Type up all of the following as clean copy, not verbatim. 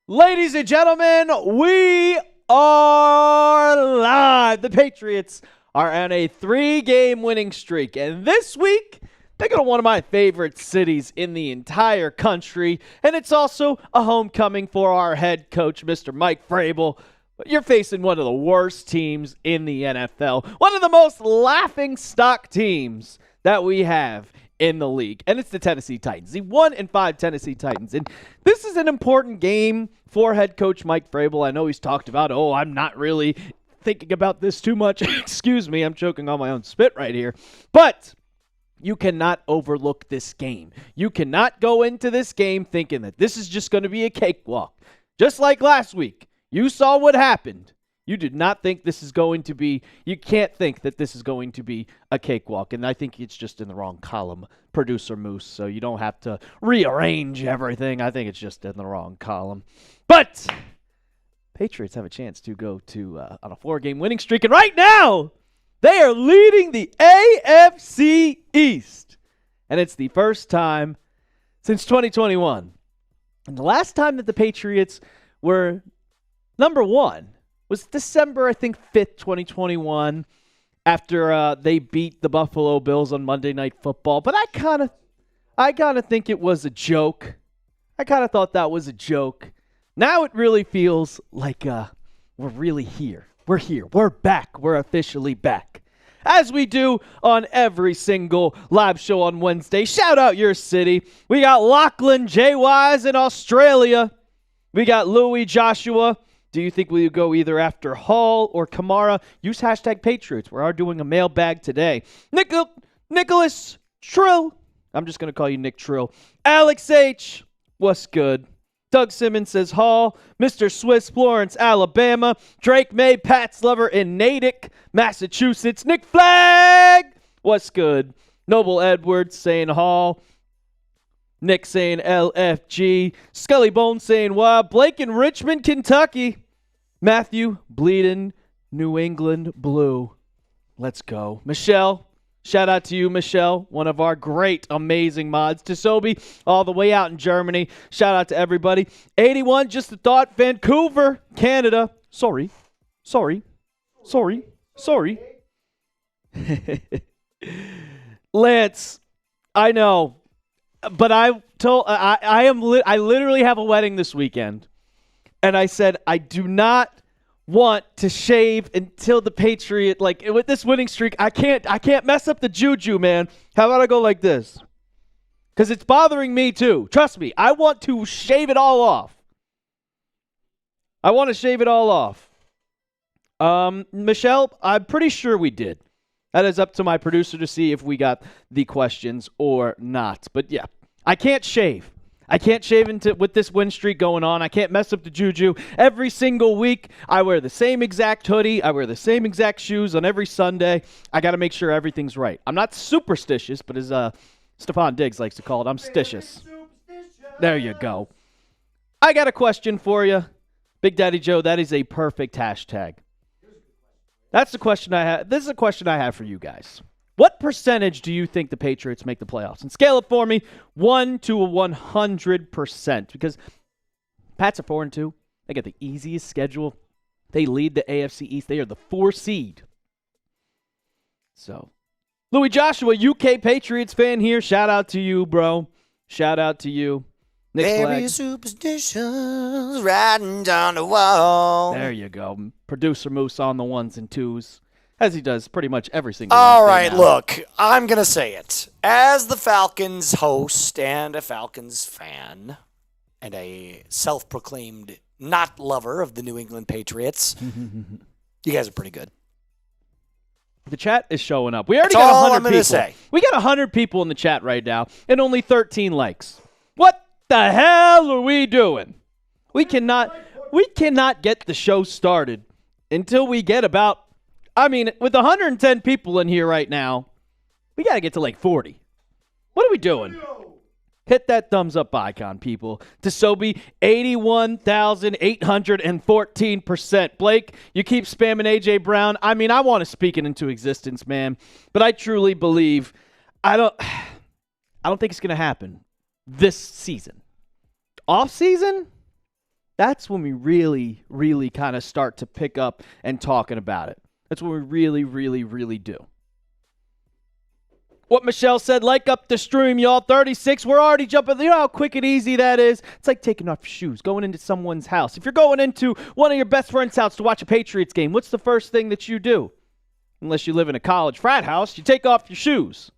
Ladies and gentlemen, we are live. The Patriots are on a 3-game winning streak. And this week, they go to one of my favorite cities in the entire country. And it's also a homecoming for our head coach, Mr. Mike Vrabel. You're facing one of the worst teams in the NFL. One of the most laughing-stock teams that we have in the league, and it's the Tennessee Titans, the 1-5 Tennessee Titans. And this is an important game for head coach Mike Vrabel. I know he's talked about, I'm not really thinking about this too much. Excuse me, I'm choking on my own spit right here. But you cannot overlook this game. You cannot go into this game thinking that this is just going to be a cakewalk. Just like last week, you saw what happened. You did not think this is going to be, you can't think that this is going to be a cakewalk. And I think it's just in the wrong column, Producer Moose, so you don't have to rearrange everything. I think it's just in the wrong column. But Patriots have a chance to go to on a 4-game winning streak. And right now, they are leading the AFC East. And it's the first time since 2021. And the last time that the Patriots were number one was December, I think, 5th, 2021, after they beat the Buffalo Bills on Monday Night Football. But I kind of think it was a joke. I kind of thought that was a joke. Now it really feels like we're really here. We're here. We're back. We're officially back. As we do on every single live show on Wednesday. Shout out your city. We got Lachlan J. Wise in Australia. We got Louis Joshua. Do you think we'll go either after Hall or Kamara? Use hashtag Patriots. We are doing a mailbag today. Nicholas Trill. I'm just going to call you Nick Trill. Alex H. What's good? Doug Simmons says Hall. Mr. Swiss, Florence, Alabama. Drake May, Pat's Lover in Natick, Massachusetts. Nick Flagg. What's good? Noble Edwards saying Hall. Nick saying LFG. Scully Bones saying wow. Blake in Richmond, Kentucky. Matthew bleeding New England blue. Let's go. Michelle. Shout out to you, Michelle. One of our great, amazing mods. Tisobi, all the way out in Germany. Shout out to everybody. 81, just a thought. Vancouver, Canada. Sorry. Lance, I know. But I literally have a wedding this weekend, and I said I do not want to shave until the Patriot, like with this winning streak. I can't mess up the juju, man. How about I go like this? Because it's bothering me too. Trust me, I want to shave it all off. Michelle, I'm pretty sure we did. That is up to my producer to see if we got the questions or not. But yeah, I can't shave. With this win streak going on. I can't mess up the juju. Every single week, I wear the same exact hoodie. I wear the same exact shoes on every Sunday. I got to make sure everything's right. I'm not superstitious, but as Stephon Diggs likes to call it, I'm stitious. There you go. I got a question for you. Big Daddy Joe, that is a perfect hashtag. That's the question I have. This is a question I have for you guys. What percentage do you think the Patriots make the playoffs? And scale it for me, 1 to 100%. Because Pats are 4-2. They got the easiest schedule. They lead the AFC East. They are the 4 seed. So, Louis Joshua, UK Patriots fan here. Shout out to you, bro. Shout out to you. Nick Flag. Superstitions riding down the wall. There you go. Producer Moose on the 1s and 2s. As he does pretty much every single All Wednesday right, now. Look, I'm going to say it. As the Falcons host and a Falcons fan and a self-proclaimed not lover of the New England Patriots, you guys are pretty good. The chat is showing up. We already That's got all 100 I'm gonna people. say. We got 100 people in the chat right now and only 13 likes. What the hell are we doing? We cannot get the show started until we get about, with 110 people in here right now, we got to get to like 40. What are we doing? Hit that thumbs up icon, people. Tisobi, 81,814%. Blake, you keep spamming A.J. Brown. I want to speak it into existence, man. But I truly believe, I don't think it's going to happen this season. Off season? That's when we really, really kind of start to pick up and talking about it. That's when we really, really, really do. What Michelle said, like up the stream, y'all. 36, we're already jumping. You know how quick and easy that is? It's like taking off your shoes, going into someone's house. If you're going into one of your best friend's house to watch a Patriots game, what's the first thing that you do? Unless you live in a college frat house, you take off your shoes.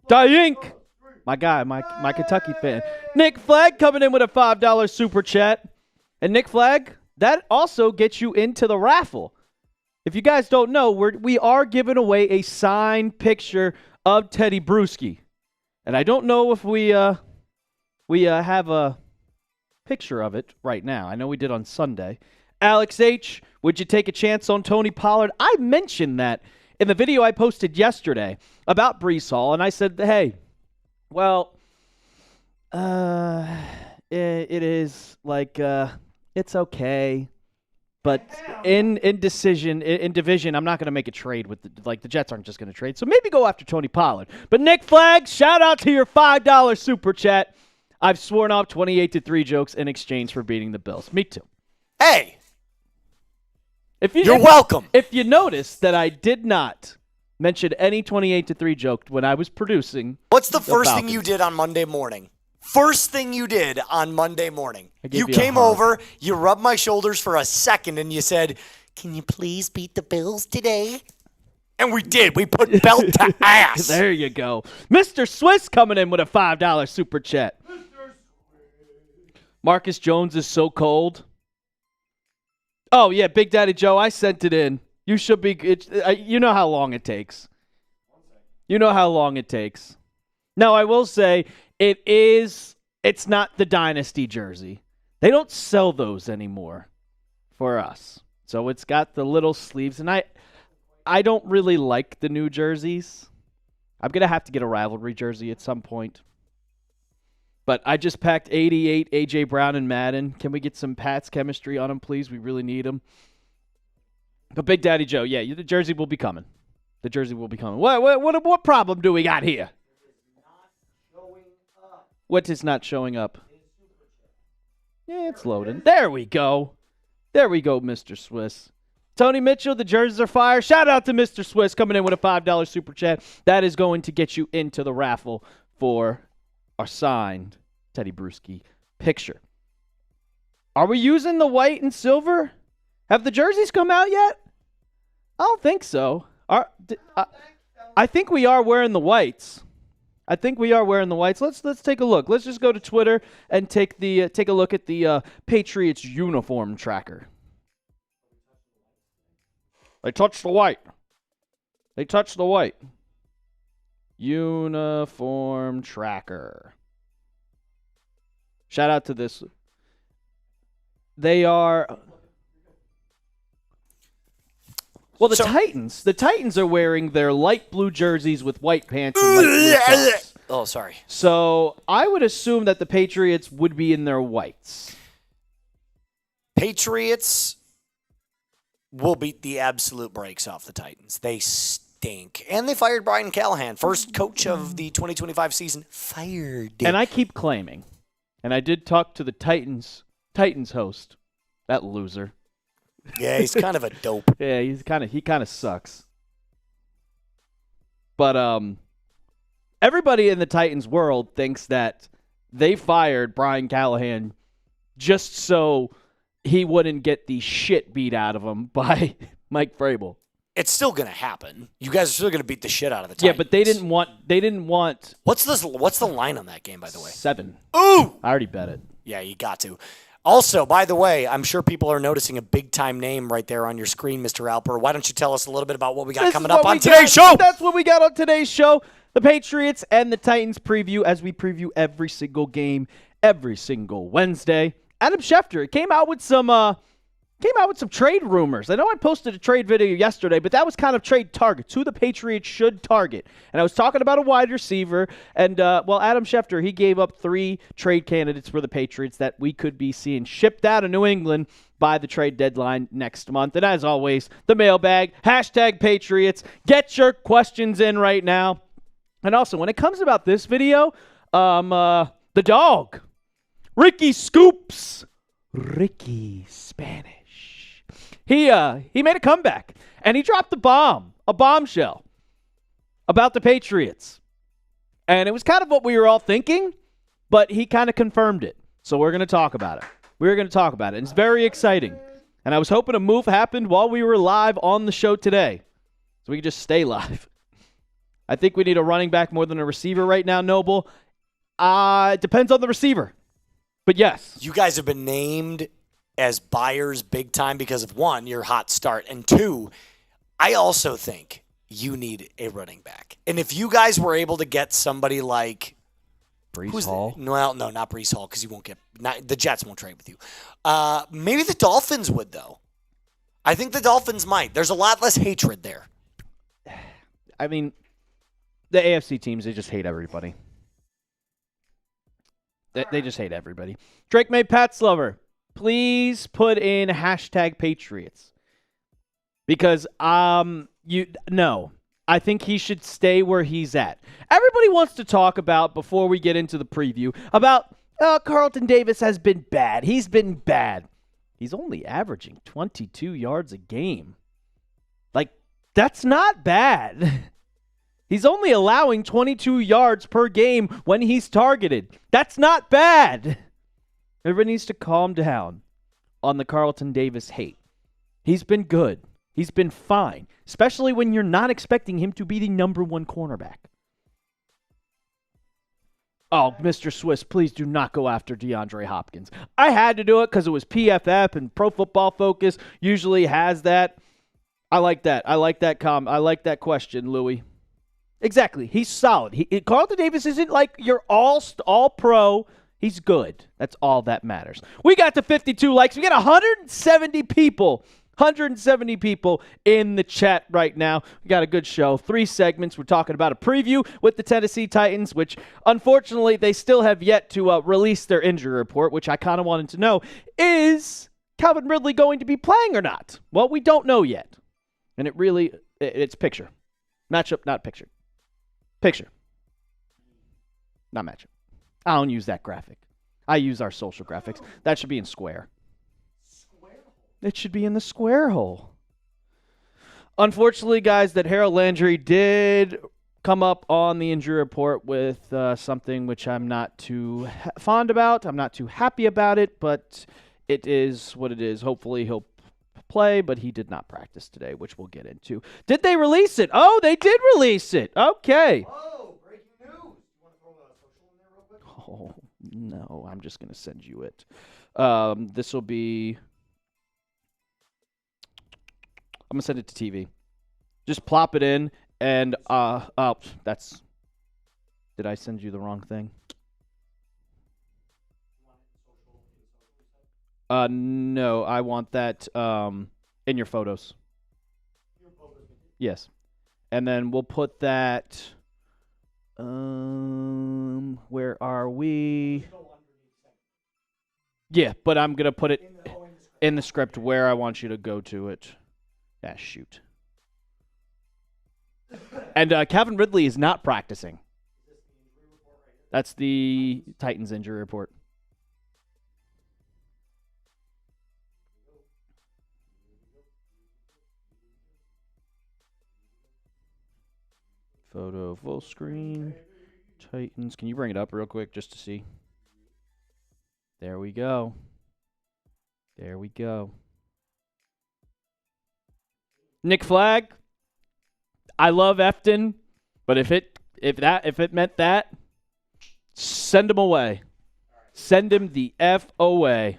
Diink! My guy, my Kentucky fan. Nick Flagg coming in with a $5 super chat. And Nick Flagg, that also gets you into the raffle. If you guys don't know, we are giving away a signed picture of Teddy Bruschi. And I don't know if we have a picture of it right now. I know we did on Sunday. Alex H., would you take a chance on Tony Pollard? I mentioned that in the video I posted yesterday about Breece Hall, and I said, hey, well, it is like, it's okay. But in division, I'm not going to make a trade with the Jets aren't just going to trade. So maybe go after Tony Pollard. But Nick Flagg, shout out to your $5 super chat. I've sworn off 28-3 jokes in exchange for beating the Bills. Me too. Hey, you're welcome. If you notice that I did not mention any 28-3 joke when I was producing. What's the first thing you did on Monday morning? First thing you did on Monday morning. You came over, you rubbed my shoulders for a second, and you said, can you please beat the Bills today? And we did. We put belt to ass. There you go. Mr. Swiss coming in with a $5 super chat. Marcus Jones is so cold. Oh, yeah, Big Daddy Joe, I sent it in. You should be. You know how long it takes. You know how long it takes. Now, I will say, it's not the Dynasty jersey. They don't sell those anymore for us. So it's got the little sleeves, and I don't really like the new jerseys. I'm going to have to get a rivalry jersey at some point. But I just packed 88 A.J. Brown and Madden. Can we get some Pats chemistry on them, please? We really need them. But Big Daddy Joe, yeah, the jersey will be coming. The jersey will be coming. What problem do we got here? What is not showing up? Yeah, it's loading. There we go. There we go, Mr. Swiss. Tony Mitchell, the jerseys are fire. Shout out to Mr. Swiss coming in with a $5 super chat. That is going to get you into the raffle for our signed Teddy Bruschi picture. Are we using the white and silver? Have the jerseys come out yet? I don't think so. I think we are wearing the whites. Let's take a look. Let's just go to Twitter and take a look at the Patriots uniform tracker. They touched the white. Uniform tracker. Shout out to this. They are. Well, the Titans are wearing their light blue jerseys with white pants and light blue socks. Oh, sorry. So I would assume that the Patriots would be in their whites. Patriots will beat the absolute brakes off the Titans. They stink. And they fired Brian Callahan, first coach of the 2025 season. Fired. And I keep claiming, and I did talk to the Titans host, that loser. Yeah, he's kind of a dope. Yeah, he kind of sucks. But everybody in the Titans world thinks that they fired Brian Callahan just so he wouldn't get the shit beat out of him by Mike Vrabel. It's still going to happen. You guys are still going to beat the shit out of the Titans. Yeah, but they didn't want What's the line on that game, by the way? 7. Ooh! I already bet it. Yeah, you got to. Also, by the way, I'm sure people are noticing a big-time name right there on your screen, Mr. Alper. Why don't you tell us a little bit about what we got coming up on today's show? That's what we got on today's show. The Patriots and the Titans preview as we preview every single game, every single Wednesday. Adam Schefter came out with some trade rumors. I know I posted a trade video yesterday, but that was kind of trade targets, who the Patriots should target. And I was talking about a wide receiver, and, Adam Schefter, he gave up 3 trade candidates for the Patriots that we could be seeing shipped out of New England by the trade deadline next month. And as always, the mailbag, #Patriots. Get your questions in right now. And also, when it comes about this video, the dog. Ricky Scoops. Ricky Spanish. He made a comeback, and he dropped a bombshell about the Patriots. And it was kind of what we were all thinking, but he kind of confirmed it. So we're going to talk about it. And it's very exciting. And I was hoping a move happened while we were live on the show today, so we could just stay live. I think we need a running back more than a receiver right now, Noble. It depends on the receiver. But yes. You guys have been named as buyers big time because of, one, your hot start, and two, I also think you need a running back. And if you guys were able to get somebody like Breece Hall? Well, no, not Breece Hall, because you won't get the Jets won't trade with you. Maybe the Dolphins would, though. I think the Dolphins might. There's a lot less hatred there. I mean, the AFC teams, they just hate everybody. They just hate everybody. Drake May Pats Lover, please put in hashtag Patriots. Because, no. I think he should stay where he's at. Everybody wants to talk about, before we get into the preview, about Carlton Davis has been bad. He's been bad. He's only averaging 22 yards a game. Like, that's not bad. He's only allowing 22 yards per game when he's targeted. That's not bad. Everybody needs to calm down on the Carlton Davis hate. He's been good. He's been fine, especially when you're not expecting him to be the number one cornerback. Oh, Mr. Swiss, please do not go after DeAndre Hopkins. I had to do it because it was PFF, and Pro Football Focus usually has that. I like that. I like that question, Louie. Exactly. He's solid. Carlton Davis isn't like your all-pro. He's good. That's all that matters. We got to 52 likes. We got 170 people. 170 people in the chat right now. We got a good show. 3 segments. We're talking about a preview with the Tennessee Titans, which unfortunately they still have yet to release their injury report, which I kind of wanted to know. Is Calvin Ridley going to be playing or not? Well, we don't know yet. And it's picture. Matchup, not picture. Picture. Not matchup. I don't use that graphic. I use our social graphics. That should be in square. It should be in the square hole. Unfortunately, guys, that Harold Landry did come up on the injury report with something which I'm not too fond about. I'm not too happy about it, but it is what it is. Hopefully he'll play, but he did not practice today, which we'll get into. Did they release it? Oh, they did release it. Okay. Oh, breaking news. You want to throw a social in there real quick? Oh, no. I'm just going to send you it. This will be... I'm going to send it to TV. Just plop it in, and, that's... Did I send you the wrong thing? No, I want that, in your photos. Yes. And then we'll put that, where are we? Yeah, but I'm going to put it in the script where I want you to go to it. Ah, shoot. And Calvin Ridley is not practicing. That's the Titans injury report. Photo full screen. Titans. Can you bring it up real quick just to see? There we go. There we go. Nick Flagg. I love Efton, but if it meant that, send him away. Send him the F away.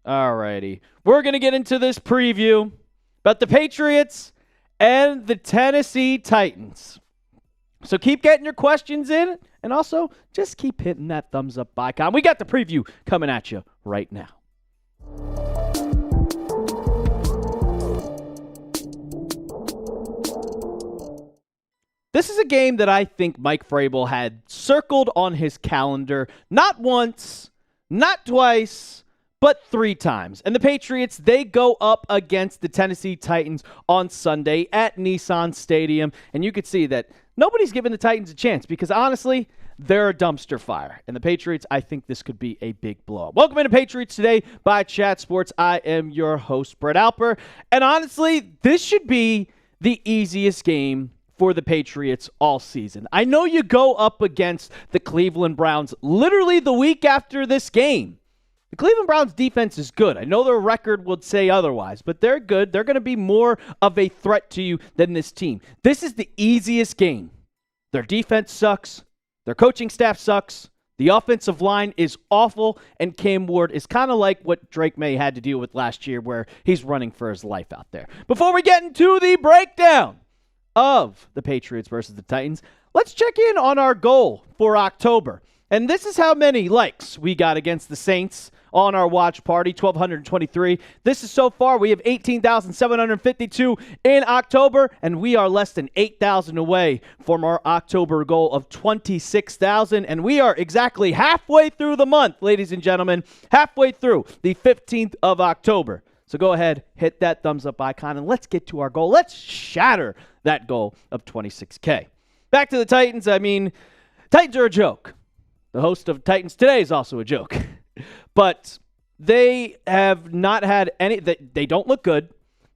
Alrighty. We're going to get into this preview about the Patriots and the Tennessee Titans. So keep getting your questions in, and also just keep hitting that thumbs up icon. We got the preview coming at you right now. This is a game that I think Mike Vrabel had circled on his calendar not once, not twice, but 3 times. And the Patriots, they go up against the Tennessee Titans on Sunday at Nissan Stadium. And you could see that nobody's giving the Titans a chance because, honestly, they're a dumpster fire. And the Patriots, I think this could be a big blow. Welcome into Patriots Today by Chat Sports. I am your host, Brett Alper. And honestly, this should be the easiest game for the Patriots all season. I know you go up against the Cleveland Browns literally the week after this game. The Cleveland Browns defense is good. I know their record would say otherwise, but they're good. They're going to be more of a threat to you than this team. This is the easiest game. Their defense sucks. Their coaching staff sucks. The offensive line is awful, and Cam Ward is kind of like what Drake May had to deal with last year, where he's running for his life out there. Before we get into the breakdown of the Patriots versus the Titans, let's check in on our goal for October. And this is how many likes we got against the Saints on our watch party, 1,223. This is so far, we have 18,752 in October, and we are less than 8,000 away from our October goal of 26,000. And we are exactly halfway through the month, ladies and gentlemen, halfway through the 15th of October. So go ahead, hit that thumbs up icon, and let's get to our goal. Let's shatter that goal of 26K. Back to the Titans. Titans are a joke. The host of Titans Today is also a joke. But they have not had any, they don't look good.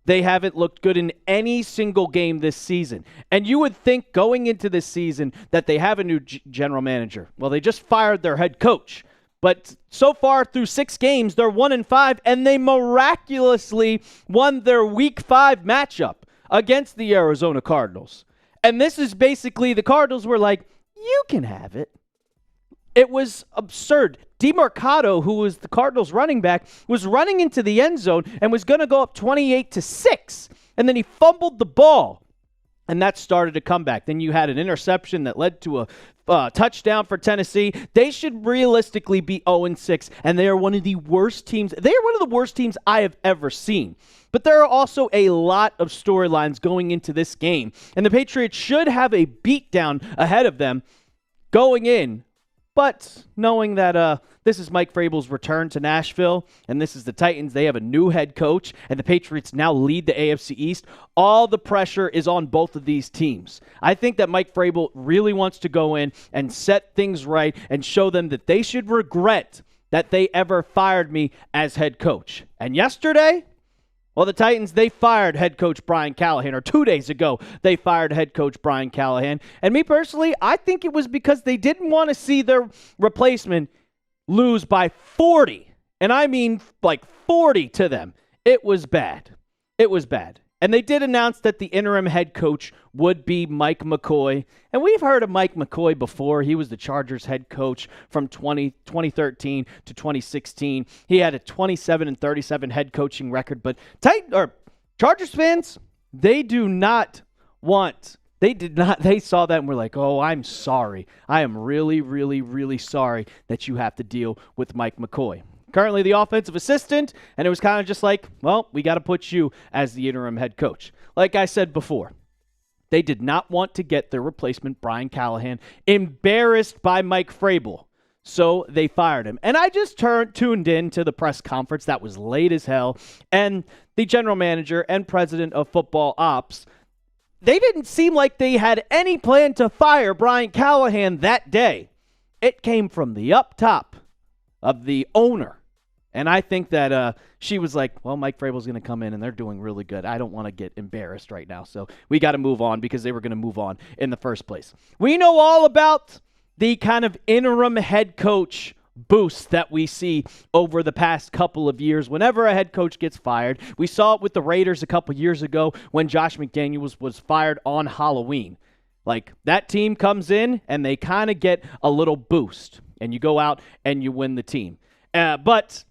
They haven't looked good in any single game this season. And you would think going into this season that they have a new general manager. Well, they just fired their head coach. But so far through 6 games, they're 1-5, and they miraculously won their Week 5 matchup against the Arizona Cardinals. And this is basically, the Cardinals were like, you can have it. It was absurd. DeMarcado, who was the Cardinals running back, was running into the end zone and was going to go up 28-6. And then he fumbled the ball. And that started a comeback. Then you had an interception that led to a touchdown for Tennessee. They should realistically be 0-6. And they are one of the worst teams. They are one of the worst teams I have ever seen. But there are also a lot of storylines going into this game. And the Patriots should have a beatdown ahead of them going in. But knowing that this is Mike Vrabel's return to Nashville, and this is the Titans, they have a new head coach, and the Patriots now lead the AFC East, all the pressure is on both of these teams. I think that Mike Vrabel really wants to go in and set things right and show them that they should regret that they ever fired me as head coach. And yesterday, well, the Titans, they fired head coach Brian Callahan, or 2 days ago, they fired head coach Brian Callahan. And me personally, I think it was because they didn't want to see their replacement lose by 40. And I mean like 40 to them. It was bad. It was bad. And they did announce that the interim head coach would be Mike McCoy. And we've heard of Mike McCoy before. He was the Chargers head coach from 2013 to 2016. He had a 27-37 head coaching record. But Chargers fans, they saw that and were like, oh, I'm sorry. I am really, really, really sorry that you have to deal with Mike McCoy. Currently the offensive assistant, and it was kind of just like, well, we got to put you as the interim head coach. Like I said before, they did not want to get their replacement, Brian Callahan, embarrassed by Mike Vrabel, so they fired him. And I just tuned in to the press conference that was late as hell, and the general manager and president of football ops, they didn't seem like they had any plan to fire Brian Callahan that day. It came from the up top of the owner. And I think that she was like, well, Mike Vrabel's going to come in, and they're doing really good. I don't want to get embarrassed right now, so we got to move on because they were going to move on in the first place. We know all about the kind of interim head coach boost that we see over the past couple of years whenever a head coach gets fired. We saw it with the Raiders a couple years ago when Josh McDaniels was fired on Halloween. Like, that team comes in, and they kind of get a little boost, and you go out and you win the team. But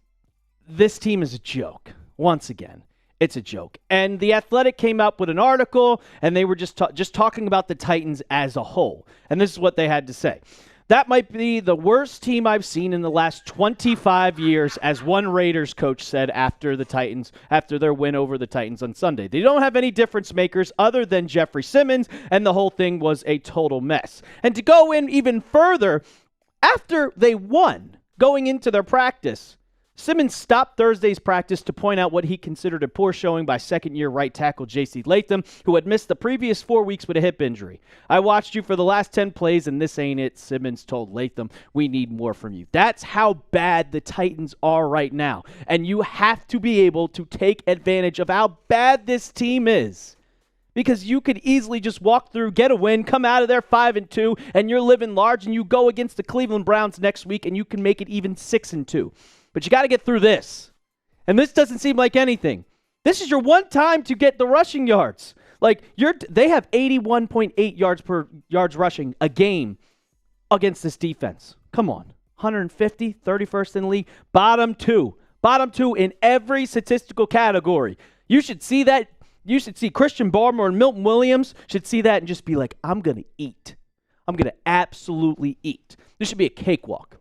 this team is a joke. Once again, it's a joke. And The Athletic came up with an article, and they were just talking about the Titans as a whole. And this is what they had to say. That might be the worst team I've seen in the last 25 years, as one Raiders coach said after their win over the Titans on Sunday. They don't have any difference makers other than Jeffrey Simmons, and the whole thing was a total mess. And to go in even further, after they won, going into their practice, Simmons stopped Thursday's practice to point out what he considered a poor showing by second-year right tackle J.C. Latham, who had missed the previous 4 weeks with a hip injury. I watched you for the last 10 plays, and this ain't it, Simmons told Latham. We need more from you. That's how bad the Titans are right now, and you have to be able to take advantage of how bad this team is. Because you could easily just walk through, get a win, come out of there 5-2, and you're living large, and you go against the Cleveland Browns next week, and you can make it even 6-2. But you got to get through this. And this doesn't seem like anything. This is your one time to get the rushing yards. Like they have 81.8 yards rushing a game against this defense. Come on. 150, 31st in the league, bottom two in every statistical category. You should see that. You should see Christian Barmore and Milton Williams should see that and just be like, I'm going to eat. I'm going to absolutely eat. This should be a cakewalk.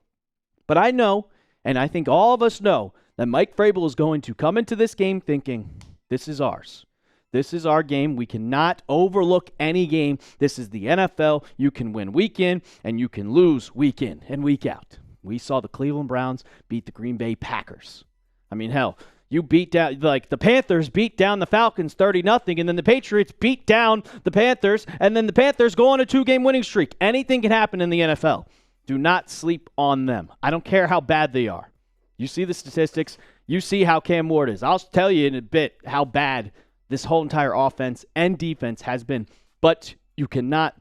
But I know, and I think all of us know, that Mike Vrabel is going to come into this game thinking, this is ours. This is our game. We cannot overlook any game. This is the NFL. You can win week in, and you can lose week in and week out. We saw the Cleveland Browns beat the Green Bay Packers. I mean, hell, you beat down, like the Panthers beat down the Falcons 30-0, and then the Patriots beat down the Panthers, and then the Panthers go on a 2-game winning streak. Anything can happen in the NFL. Do not sleep on them. I don't care how bad they are. You see the statistics. You see how Cam Ward is. I'll tell you in a bit how bad this whole entire offense and defense has been, but you cannot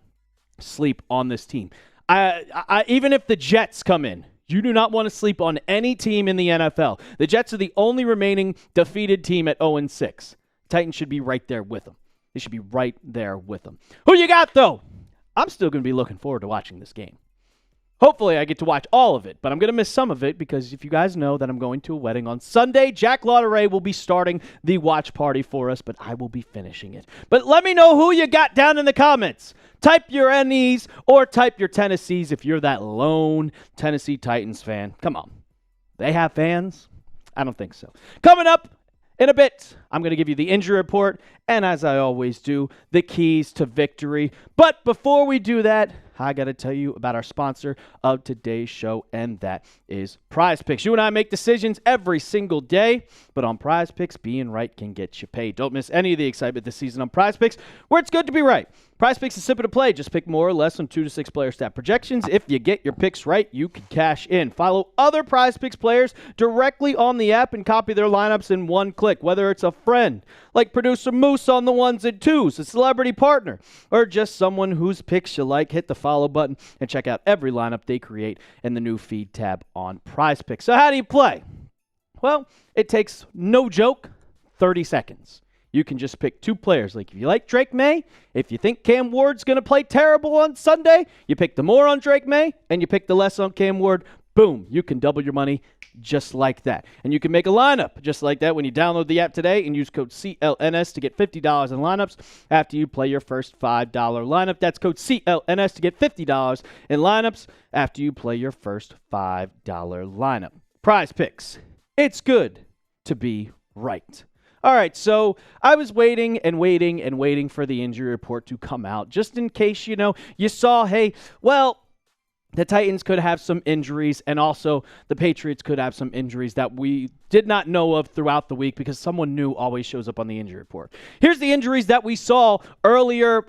sleep on this team. Even if the Jets come in, you do not want to sleep on any team in the NFL. The Jets are the only remaining defeated team at 0-6. Titans should be right there with them. They should be right there with them. Who you got, though? I'm still going to be looking forward to watching this game. Hopefully I get to watch all of it, but I'm going to miss some of it because if you guys know that I'm going to a wedding on Sunday, Jack Lauderay will be starting the watch party for us, but I will be finishing it. But let me know who you got down in the comments. Type your NEs or type your Tennessees if you're that lone Tennessee Titans fan. Come on. They have fans? I don't think so. Coming up in a bit, I'm going to give you the injury report, and as I always do, the keys to victory. But before we do that, I got to tell you about our sponsor of today's show, and that is Prize Picks. You and I make decisions every single day, but on Prize Picks, being right can get you paid. Don't miss any of the excitement this season on Prize Picks, where it's good to be right. Prize Picks is simple to play. Just pick more or less on 2 to 6 player stat projections. If you get your picks right, you can cash in. Follow other Prize Picks players directly on the app and copy their lineups in one click, whether it's a friend, like producer Moose on the 1s and 2s, a celebrity partner, or just someone whose picks you like. Hit the follow button and check out every lineup they create in the new feed tab on Prize Picks. So how do you play? Well, it takes, no joke, 30 seconds. You can just pick 2 players. Like if you like Drake May, if you think Cam Ward's going to play terrible on Sunday, you pick the more on Drake May and you pick the less on Cam Ward. Boom, you can double your money just like that. And you can make a lineup just like that when you download the app today and use code CLNS to get $50 in lineups after you play your first $5 lineup. That's code CLNS to get $50 in lineups after you play your first $5 lineup. Prize Picks. It's good to be right. All right, so I was waiting for the injury report to come out just in case, you saw, hey, well, the Titans could have some injuries, and also the Patriots could have some injuries that we did not know of throughout the week because someone new always shows up on the injury report. Here's the injuries that we saw earlier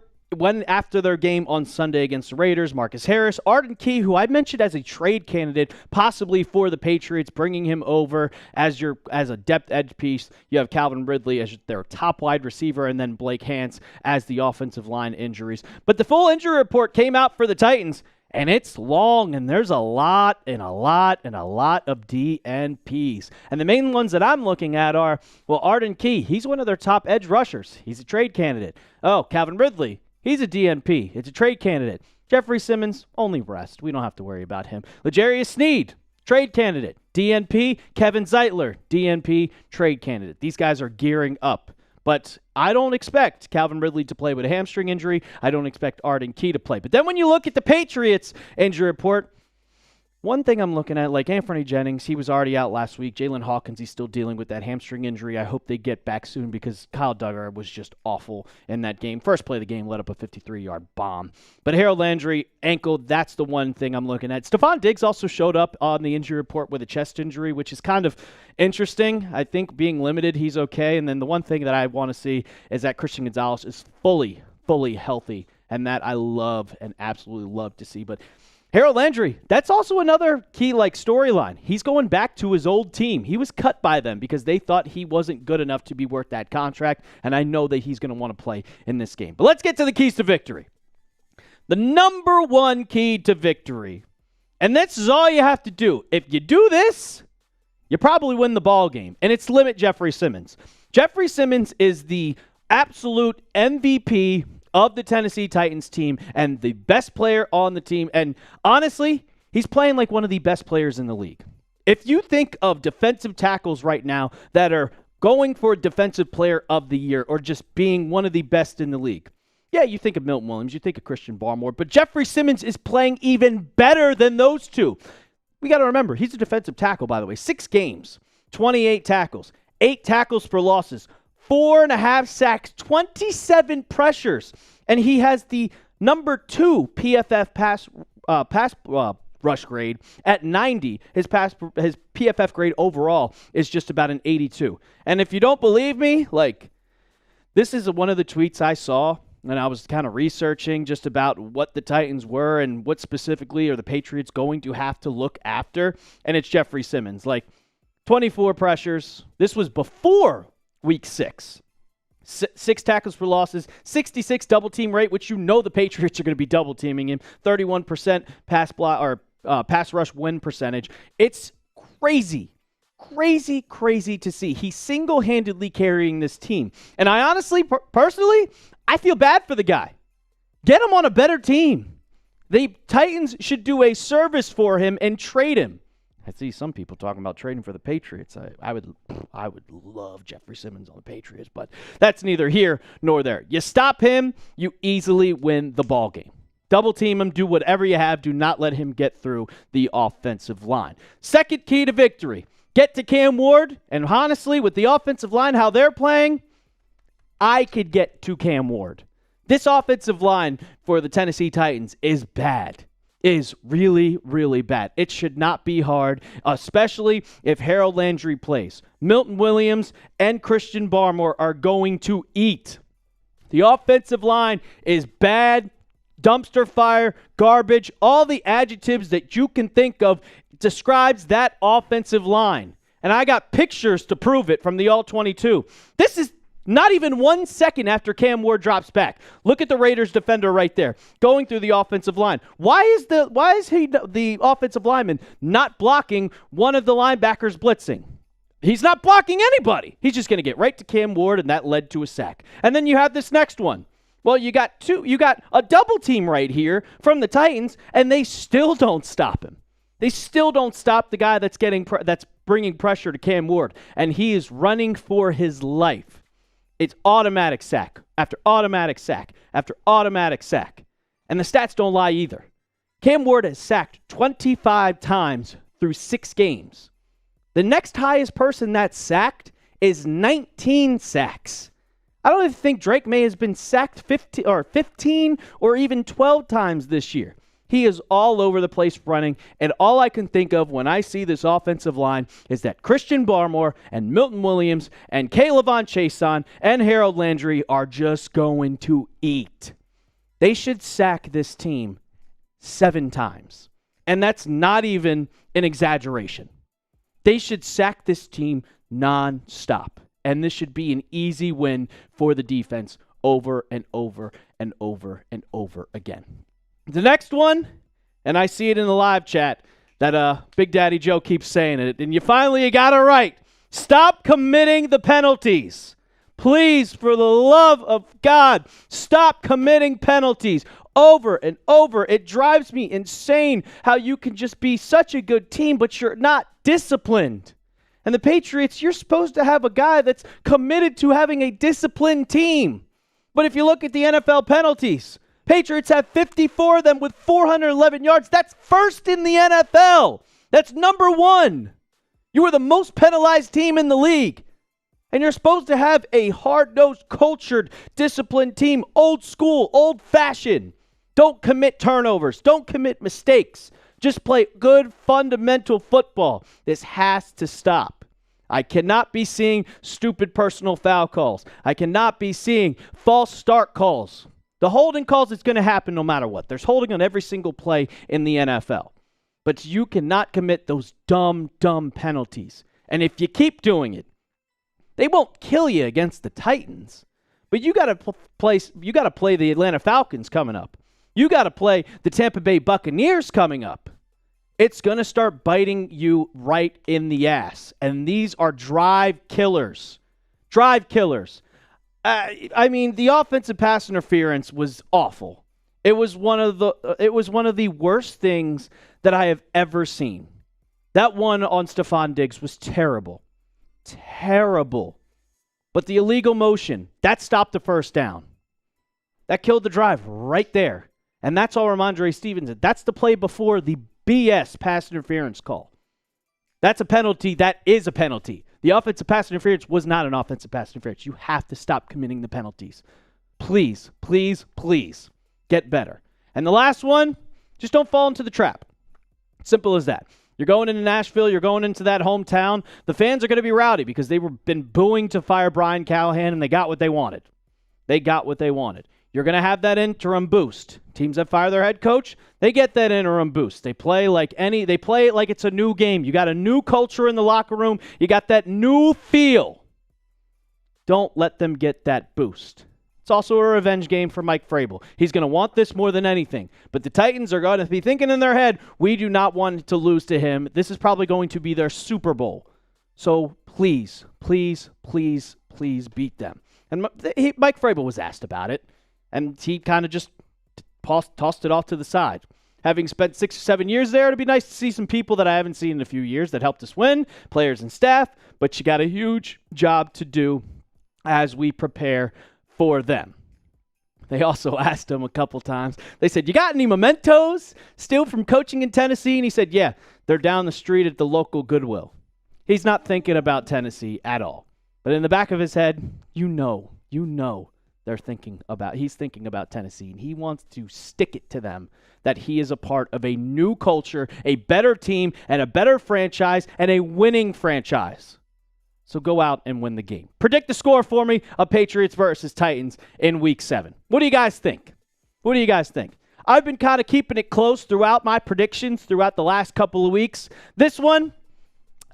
after their game on Sunday against the Raiders. Marcus Harris, Arden Key, who I mentioned as a trade candidate possibly for the Patriots, bringing him over as a depth edge piece. You have Calvin Ridley as their top wide receiver, and then Blake Hance as the offensive line injuries. But the full injury report came out for the Titans, and it's long, and there's a lot of DNPs. And the main ones that I'm looking at are, well, Arden Key, he's one of their top edge rushers. He's a trade candidate. Oh, Calvin Ridley, he's a DNP. It's a trade candidate. Jeffrey Simmons, only rest. We don't have to worry about him. L'Jarius Sneed, trade candidate. DNP. Kevin Zeitler, DNP, trade candidate. These guys are gearing up. But I don't expect Calvin Ridley to play with a hamstring injury. I don't expect Arden Key to play. But then when you look at the Patriots injury report, One thing I'm looking at, like Anthony Jennings, he was already out last week. Jalen Hawkins, he's still dealing with that hamstring injury. I hope they get back soon because Kyle Duggar was just awful in that game. First play of the game, let up a 53-yard bomb. But Harold Landry, ankle, that's the one thing I'm looking at. Stephon Diggs also showed up on the injury report with a chest injury, which is kind of interesting. I think being limited, he's okay. And then the one thing that I want to see is that Christian Gonzalez is fully healthy. And that I love and absolutely love to see. But Harold Landry, that's also another key storyline. He's going back to his old team. He was cut by them because they thought he wasn't good enough to be worth that contract, and I know that he's going to want to play in this game. But let's get to the keys to victory. The number one key to victory, and this is all you have to do. If you do this, you probably win the ball game, and it's limit Jeffrey Simmons. Jeffrey Simmons is the absolute MVP of the Tennessee Titans team and the best player on the team. And honestly, he's playing like one of the best players in the league. If you think of defensive tackles right now that are going for defensive player of the year or just being one of the best in the league, yeah, you think of Milton Williams, you think of Christian Barmore, but Jeffrey Simmons is playing even better than those two. We got to remember, he's a defensive tackle, by the way. 6 games, 28 tackles, 8 tackles for losses, 4.5 sacks, 27 pressures, and he has the number 2 PFF pass rush grade at 90. His PFF grade overall is just about an 82. And if you don't believe me, this is one of the tweets I saw, and I was kind of researching just about what the Titans were and what specifically are the Patriots going to have to look after, and it's Jeffrey Simmons. 24 pressures. This was before Week 6. 6 tackles for losses, 66 double team rate, which the Patriots are going to be double teaming him, 31% pass rush win percentage. It's crazy to see. He's single-handedly carrying this team. And I honestly, personally, I feel bad for the guy. Get him on a better team. The Titans should do a service for him and trade him. I see some people talking about trading for the Patriots. I would love Jeffrey Simmons on the Patriots, but that's neither here nor there. You stop him, you easily win the ball game. Double team him, do whatever you have. Do not let him get through the offensive line. Second key to victory, get to Cam Ward, and honestly, with the offensive line, how they're playing, I could get to Cam Ward. This offensive line for the Tennessee Titans is bad. Is really bad. It should not be hard, especially if Harold Landry plays. Milton Williams and Christian Barmore are going to eat. The offensive line is bad, dumpster fire, garbage, all the adjectives that you can think of describes that offensive line. And I got pictures to prove it from the All-22. This is not even 1 second after Cam Ward drops back. Look at the Raiders defender right there, going through the offensive line. Why is the offensive lineman not blocking one of the linebackers blitzing? He's not blocking anybody. He's just going to get right to Cam Ward, and that led to a sack. And then you have this next one. Well, you got a double team right here from the Titans, and they still don't stop him. They still don't stop the guy that's bringing pressure to Cam Ward, and he is running for his life. It's automatic sack after automatic sack after automatic sack. And the stats don't lie either. Cam Ward has sacked 25 times through 6 games. The next highest person that's sacked is 19 sacks. I don't even think Drake May has been sacked 15 or even 12 times this year. He is all over the place running, and all I can think of when I see this offensive line is that Christian Barmore and Milton Williams and K'Lavon Chaisson and Harold Landry are just going to eat. They should sack this team 7 times, and that's not even an exaggeration. They should sack this team nonstop, and this should be an easy win for the defense over and over and over and over again. The next one, and I see it in the live chat, that Big Daddy Joe keeps saying it, and you got it right. Stop committing the penalties. Please, for the love of God, stop committing penalties over and over. It drives me insane how you can just be such a good team, but you're not disciplined. And the Patriots, you're supposed to have a guy that's committed to having a disciplined team. But if you look at the NFL penalties, Patriots have 54 of them with 411 yards. That's first in the NFL. That's number one. You are the most penalized team in the league. And you're supposed to have a hard-nosed, cultured, disciplined team, old school, old-fashioned. Don't commit turnovers. Don't commit mistakes. Just play good, fundamental football. This has to stop. I cannot be seeing stupid personal foul calls. I cannot be seeing false start calls. The holding calls is going to happen no matter what. There's holding on every single play in the NFL. But you cannot commit those dumb penalties. And if you keep doing it, they won't kill you against the Titans. But you got to play the Atlanta Falcons coming up. You got to play the Tampa Bay Buccaneers coming up. It's going to start biting you right in the ass. And these are drive killers. Drive killers. I mean, the offensive pass interference was awful. It was one of the worst things that I have ever seen. That one on Stephon Diggs was terrible. Terrible. But the illegal motion, that stopped the first down. That killed the drive right there. And that's all Ramondre Stevenson. That's the play before the BS pass interference call. That's a penalty. That is a penalty. The offensive pass interference was not an offensive pass interference. You have to stop committing the penalties. Please, please, please get better. And the last one, just don't fall into the trap. Simple as that. You're going into Nashville. You're going into that hometown. The fans are going to be rowdy because they've been booing to fire Brian Callahan, and they got what they wanted. They got what they wanted. You're going to have that interim boost. Teams that fire their head coach, they get that interim boost. They play it like it's a new game. You got a new culture in the locker room. You got that new feel. Don't let them get that boost. It's also a revenge game for Mike Vrabel. He's going to want this more than anything. But the Titans are going to be thinking in their head, we do not want to lose to him. This is probably going to be their Super Bowl. So please, please, please, please beat them. And Mike Vrabel was asked about it. And he kind of just tossed it off to the side. Having spent 6 or 7 years there, it'd be nice to see some people that I haven't seen in a few years that helped us win, players and staff. But you got a huge job to do as we prepare for them. They also asked him a couple times. They said, you got any mementos still from coaching in Tennessee? And he said, yeah, they're down the street at the local Goodwill. He's not thinking about Tennessee at all. But in the back of his head, you know. He's thinking about Tennessee, and he wants to stick it to them that he is a part of a new culture, a better team, and a better franchise, and a winning franchise. So go out and win the game. Predict the score for me of Patriots versus Titans in Week 7. What do you guys think? I've been kind of keeping it close throughout my predictions throughout the last couple of weeks. This one,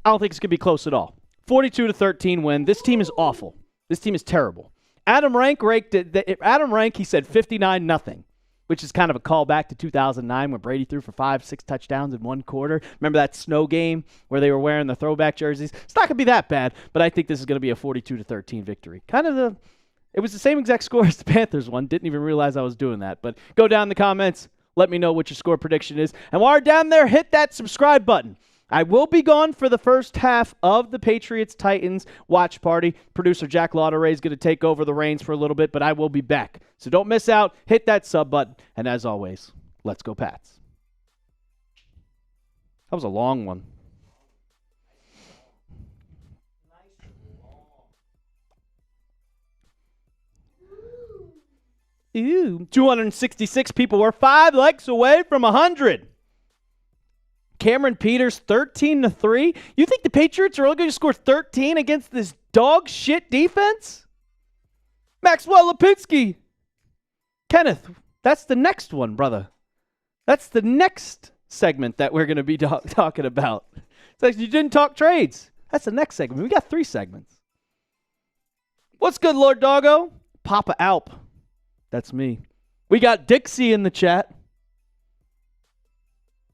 I don't think it's going to be close at all. 42-13 win. This team is awful. This team is terrible. Adam Rank, he said 59-0, which is kind of a callback to 2009 when Brady threw for 5-6 touchdowns in one quarter. Remember that snow game where they were wearing the throwback jerseys? It's not going to be that bad, but I think this is going to be a 42-13 victory. It was the same exact score as the Panthers one. Didn't even realize I was doing that. But go down in the comments. Let me know what your score prediction is. And while you're down there, hit that subscribe button. I will be gone for the first half of the Patriots-Titans watch party. Producer Jack Lauderay is going to take over the reins for a little bit, but I will be back. So don't miss out. Hit that sub button. And as always, let's go Pats. That was a long one. Ooh, 266 people. We're 5 likes away from 100. Cameron Peters, 13-3. You think the Patriots are only going to score 13 against this dog shit defense? Maxwell Lipinski. Kenneth, that's the next one, brother. That's the next segment that we're going to be talking about. It's like you didn't talk trades. That's the next segment. We got 3 segments. What's good, Lord Doggo? Papa Alp. That's me. We got Dixie in the chat.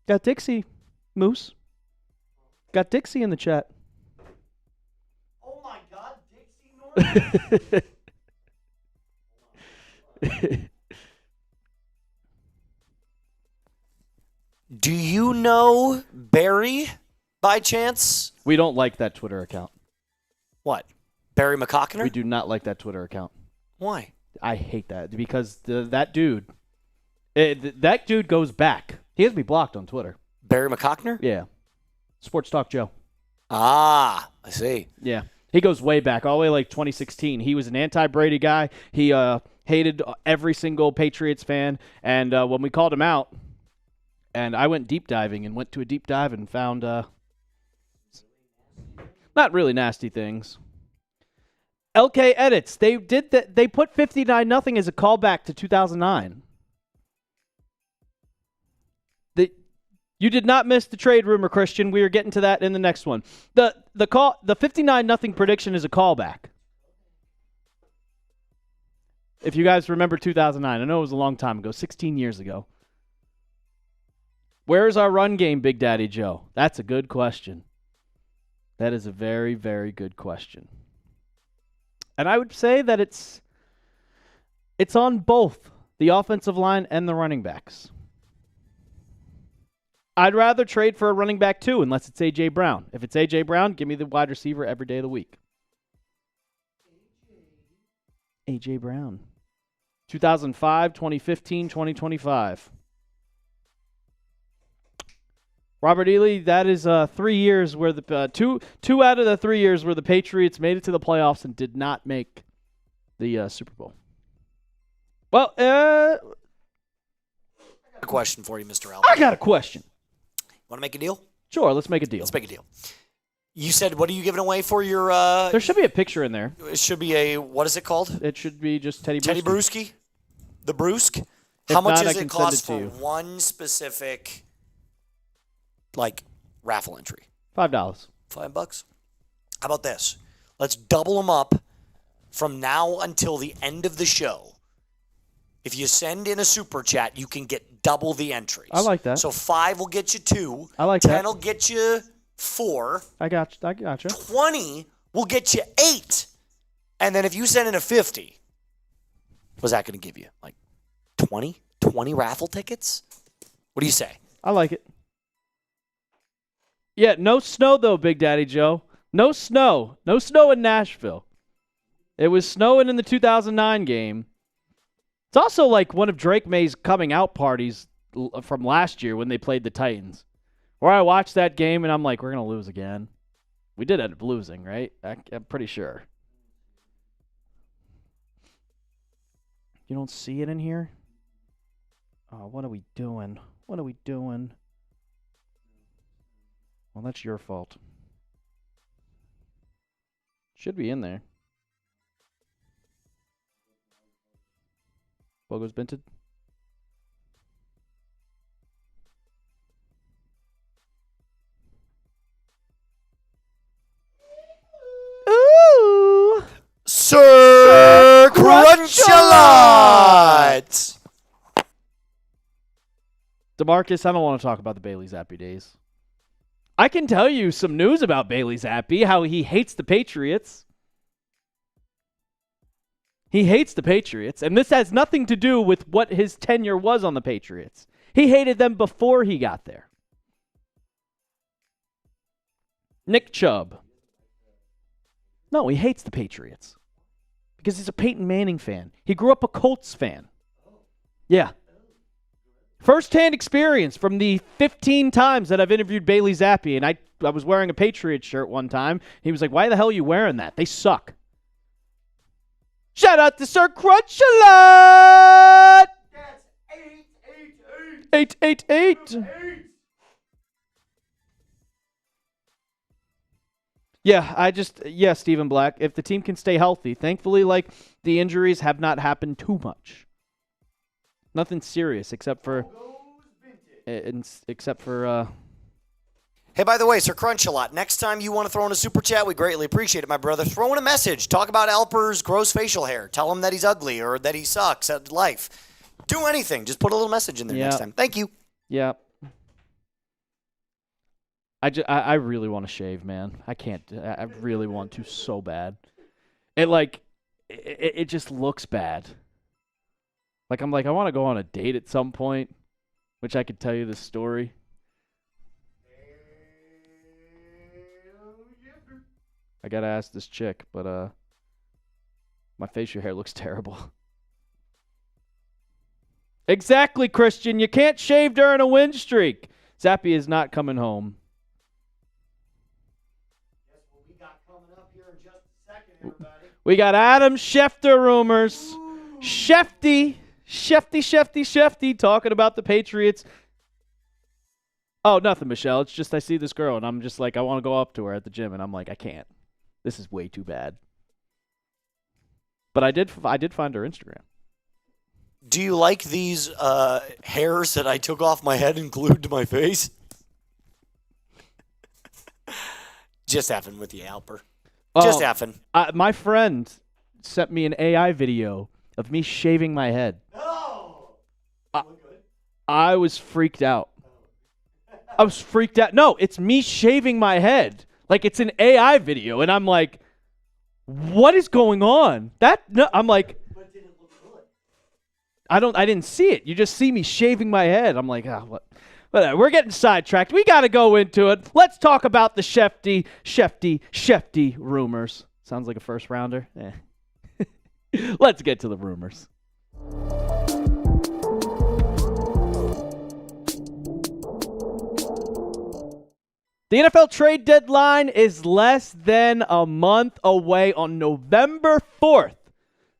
Got Dixie. Moose. Got Dixie in the chat. Oh my God, Dixie Norman. Do you know Barry by chance? We don't like that Twitter account. What? Barry McCockner? We do not like that Twitter account. Why? I hate that because that dude That dude goes back. He has to be blocked on Twitter. Barry McCockner? Yeah. Sports Talk Joe. Ah, I see. Yeah. He goes way back, all the way like 2016. He was an anti-Brady guy. He hated every single Patriots fan. And when we called him out, and I went deep diving and went to a deep dive and found not really nasty things. LK edits. They did that. They put 59-0 as a callback to 2009. You did not miss the trade rumor, Christian. We are getting to that in the next one. The 59-0 prediction is a callback. If you guys remember 2009, I know it was a long time ago, 16 years ago. Where's our run game, Big Daddy Joe? That's a good question. That is a very, very good question. And I would say that it's on both the offensive line and the running backs. I'd rather trade for a running back too, unless it's A.J. Brown. If it's A.J. Brown, give me the wide receiver every day of the week. A.J. Brown. 2005, 2015, 2025. Robert Ely, that is 3 years where the two out of the 3 years where the Patriots made it to the playoffs and did not make the Super Bowl. Well, A question for you, Mr. Alper. I got a question. Want to make a deal? Sure, let's make a deal. Let's make a deal. You said, what are you giving away for your... There should be a picture in there. It should be a... What is it called? It should be just Teddy Bruschi. Teddy Bruschi? The Brusque? If How much not, does I it can cost send it for to you. one specific, raffle entry? $5. $5? How about this? Let's double them up from now until the end of the show. If you send in a super chat, you can get double the entries. I like that. So 5 will get you 2. I like 10 that. will get you 4. I got you. 20 will get you 8. And then if you send in a 50, what's that going to give you? 20? 20 raffle tickets? What do you say? I like it. Yeah, no snow though, Big Daddy Joe. No snow. No snow in Nashville. It was snowing in the 2009 game. It's also like one of Drake May's coming out parties from last year when they played the Titans, where I watched that game and I'm like, we're going to lose again. We did end up losing, right? I'm pretty sure. You don't see it in here? Oh, what are we doing? What are we doing? Well, that's your fault. Should be in there. Logo's binted. Ooh! Sir Crunch-a-Lot! DeMarcus, I don't want to talk about the Bailey Zappi days. I can tell you some news about Bailey Zappi, how he hates the Patriots. He hates the Patriots, and this has nothing to do with what his tenure was on the Patriots. He hated them before he got there. Nick Chubb. No, he hates the Patriots because he's a Peyton Manning fan. He grew up a Colts fan. Yeah. First-hand experience from the 15 times that I've interviewed Bailey Zappi, and I was wearing a Patriots shirt one time. He was like, why the hell are you wearing that? They suck. Shout out to Sir Crunch-a-Lot! That's 888. Yeah, Stephen Black. If the team can stay healthy, thankfully, the injuries have not happened too much. Nothing serious except for. Hey, by the way, Sir Crunch-a-Lot, next time you want to throw in a super chat, we greatly appreciate it, my brother. Throw in a message. Talk about Alper's gross facial hair. Tell him that he's ugly or that he sucks at life. Do anything. Just put a little message in there next time. Thank you. Yeah. I really want to shave, man. I can't. I really want to so bad. It just looks bad. I want to go on a date at some point, which I could tell you this story. I got to ask this chick, but my facial hair looks terrible. Exactly, Christian. You can't shave during a win streak. Zappy is not coming home. Guess what we got coming up here in just a second, everybody? We got Adam Schefter rumors. Shefty talking about the Patriots. Oh, nothing, Michelle. It's just I see this girl, and I'm just like, I want to go up to her at the gym, and I'm like, I can't. This is way too bad. But I did find her Instagram. Do you like these hairs that I took off my head and glued to my face? Just having with you, Alper. Just having. My friend sent me an AI video of me shaving my head. No! I was freaked out. I was freaked out. No, it's me shaving my head. Like, it's an AI video, and I'm like, what is going on? I'm like, But did it look good? I didn't see it. You just see me shaving my head. I'm like, what? But we're getting sidetracked. We got to go into it. Let's talk about the Shefty rumors. Sounds like a first rounder. Let's get to the rumors. The NFL trade deadline is less than a month away on November 4th.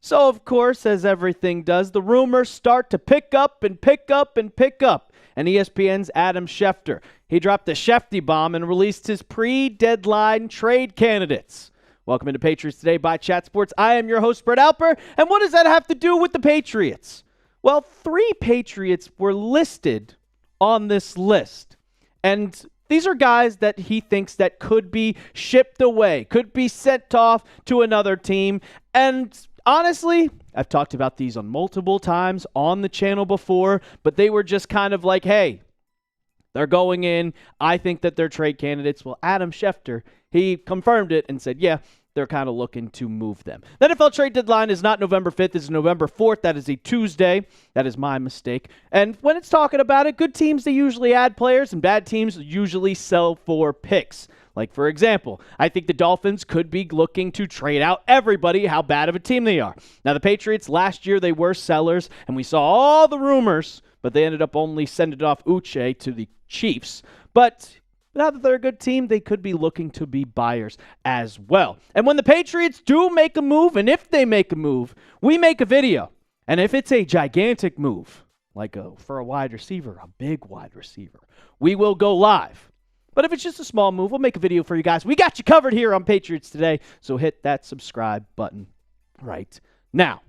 So, of course, as everything does, the rumors start to pick up and pick up and pick up. And ESPN's Adam Schefter, he dropped the Shefty bomb and released his pre-deadline trade candidates. Welcome into Patriots Today by Chat Sports. I am your host, Brett Alper. And what does that have to do with the Patriots? Well, 3 Patriots were listed on this list. And these are guys that he thinks that could be shipped away, could be sent off to another team. And honestly, I've talked about these on multiple times on the channel before, but they were just kind of like, hey, they're going in. I think that they're trade candidates. Well, Adam Schefter, he confirmed it and said, yeah, they're kind of looking to move them. The NFL trade deadline is not November 5th. It's November 4th. That is a Tuesday. That is my mistake. And when it's talking about it, good teams, they usually add players, and bad teams usually sell for picks. Like, for example, I think the Dolphins could be looking to trade out everybody, how bad of a team they are. Now, the Patriots, last year, they were sellers, and we saw all the rumors, but they ended up only sending off Uche to the Chiefs. But now that they're a good team, they could be looking to be buyers as well. And when the Patriots do make a move, and if they make a move, we make a video. And if it's a gigantic move, like for a wide receiver, a big wide receiver, we will go live. But if it's just a small move, we'll make a video for you guys. We got you covered here on Patriots Today, so hit that subscribe button right now.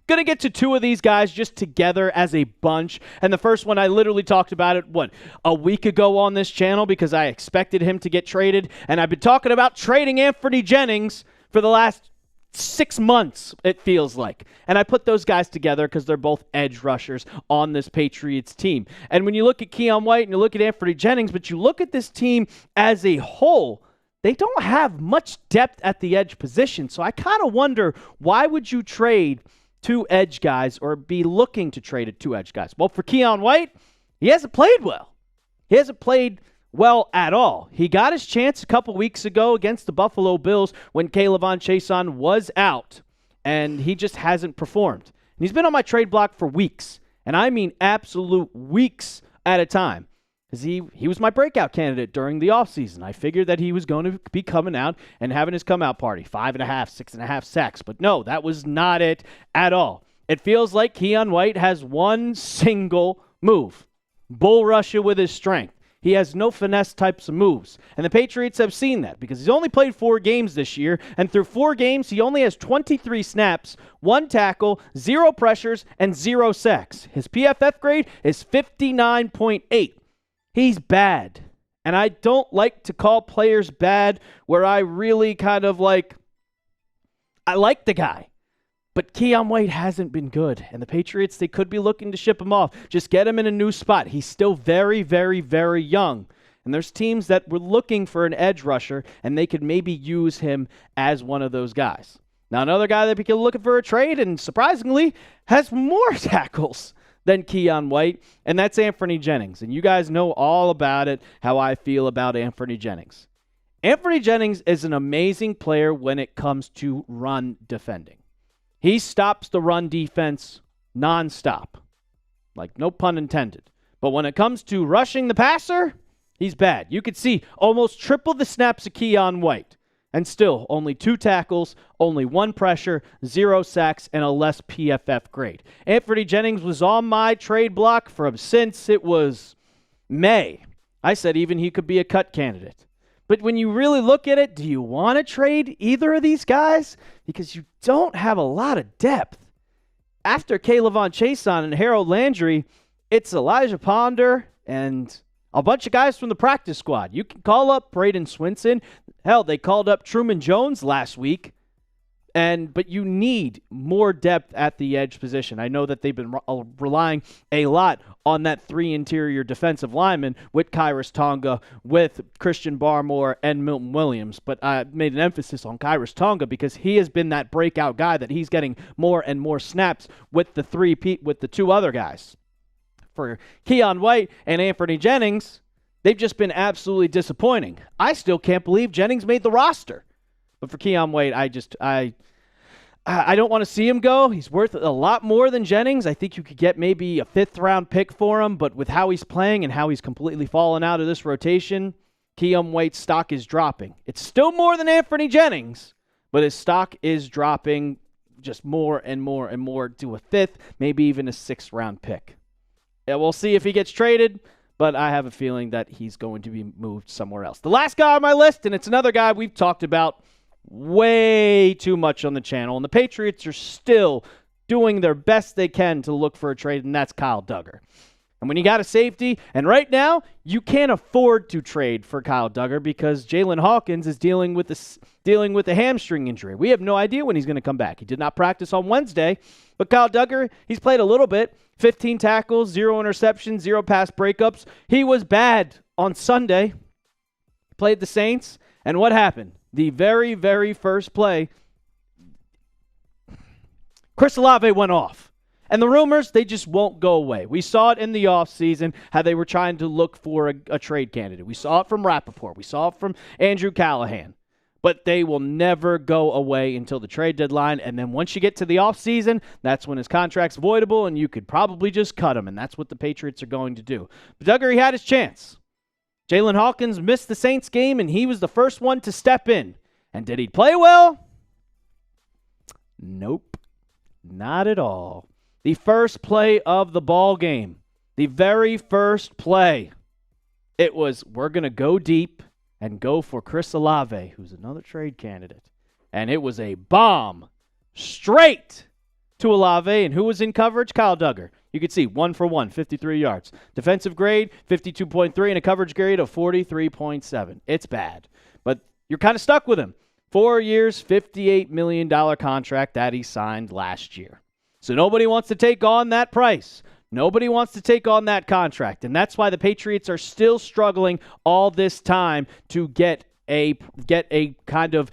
Going to get to 2 of these guys just together as a bunch. And the first one, I literally talked about it, a week ago on this channel because I expected him to get traded. And I've been talking about trading Anthony Jennings for the last 6 months, it feels like. And I put those guys together because they're both edge rushers on this Patriots team. And when you look at Keion White and you look at Anthony Jennings, but you look at this team as a whole, they don't have much depth at the edge position. So I kind of wonder, why would you trade 2 edge guys or be looking to trade 2 edge guys? Well, for Keion White, he hasn't played well. He hasn't played well at all. He got his chance a couple weeks ago against the Buffalo Bills when K'Lavon Chaisson was out, and he just hasn't performed. And he's been on my trade block for weeks, and I mean absolute weeks at a time. Because he was my breakout candidate during the offseason. I figured that he was going to be coming out and having his come-out party. 5.5, 6.5 sacks. But no, that was not it at all. It feels like Keion White has one single move. Bull rush it with his strength. He has no finesse types of moves. And the Patriots have seen that because he's only played 4 games this year. And through 4 games, he only has 23 snaps, 1 tackle, 0 pressures, and 0 sacks. His PFF grade is 59.8. He's bad. And I don't like to call players bad where I really kind of I like the guy. But Keion White hasn't been good. And the Patriots, they could be looking to ship him off. Just get him in a new spot. He's still very, very, very young. And there's teams that were looking for an edge rusher, and they could maybe use him as one of those guys. Now, another guy that people are looking for a trade, and surprisingly, has more tackles than Keion White, and that's Anthony Jennings. And you guys know all about it, how I feel about Anthony Jennings. Anthony Jennings is an amazing player when it comes to run defending. He stops the run defense nonstop. Like, no pun intended. But when it comes to rushing the passer, he's bad. You could see almost triple the snaps of Keion White. And still, only 2 tackles, only 1 pressure, 0 sacks, and a less PFF grade. Anthony Jennings was on my trade block since it was May. I said even he could be a cut candidate. But when you really look at it, do you want to trade either of these guys? Because you don't have a lot of depth. After Kayvon Chason and Harold Landry, it's Elijah Ponder and a bunch of guys from the practice squad. You can call up Braden Swinson. Hell, they called up Truman Jones last week. But you need more depth at the edge position. I know that they've been relying a lot on that 3 interior defensive linemen with Kyrus Tonga, with Christian Barmore, and Milton Williams. But I made an emphasis on Kyrus Tonga because he has been that breakout guy that he's getting more and more snaps with the 2 other guys. For Keion White and Anthony Jennings, they've just been absolutely disappointing. I still can't believe Jennings made the roster. But for Keion White, I don't want to see him go. He's worth a lot more than Jennings. I think you could get maybe a 5th-round pick for him, but with how he's playing and how he's completely fallen out of this rotation, Keion White's stock is dropping. It's still more than Anthony Jennings, but his stock is dropping just more and more and more to a 5th, maybe even a 6th-round pick. Yeah, we'll see if he gets traded, but I have a feeling that he's going to be moved somewhere else. The last guy on my list, and it's another guy we've talked about way too much on the channel, and the Patriots are still doing their best they can to look for a trade, and that's Kyle Dugger. And when you got a safety, and right now, you can't afford to trade for Kyle Dugger because Jalen Hawkins is dealing with a hamstring injury. We have no idea when he's going to come back. He did not practice on Wednesday, but Kyle Dugger, he's played a little bit. 15 tackles, 0 interceptions, 0 pass breakups. He was bad on Sunday. Played the Saints, and what happened? The very, very first play, Chris Olave went off. And the rumors, they just won't go away. We saw it in the offseason, how they were trying to look for a trade candidate. We saw it from Rappaport. We saw it from Andrew Callahan. But they will never go away until the trade deadline. And then once you get to the offseason, that's when his contract's voidable, and you could probably just cut him. And that's what the Patriots are going to do. But Dugger, he had his chance. Jalen Hawkins missed the Saints game, and he was the first one to step in. And did he play well? Nope. Not at all. The first play of the ball game, the very first play, it was, we're going to go deep and go for Chris Olave, who's another trade candidate. And it was a bomb straight to Olave. And who was in coverage? Kyle Dugger. You could see 1 for 1, 53 yards. Defensive grade, 52.3, and a coverage grade of 43.7. It's bad. But you're kind of stuck with him. 4 years, $58 million contract that he signed last year. So nobody wants to take on that price. Nobody wants to take on that contract. And that's why the Patriots are still struggling all this time to get a kind of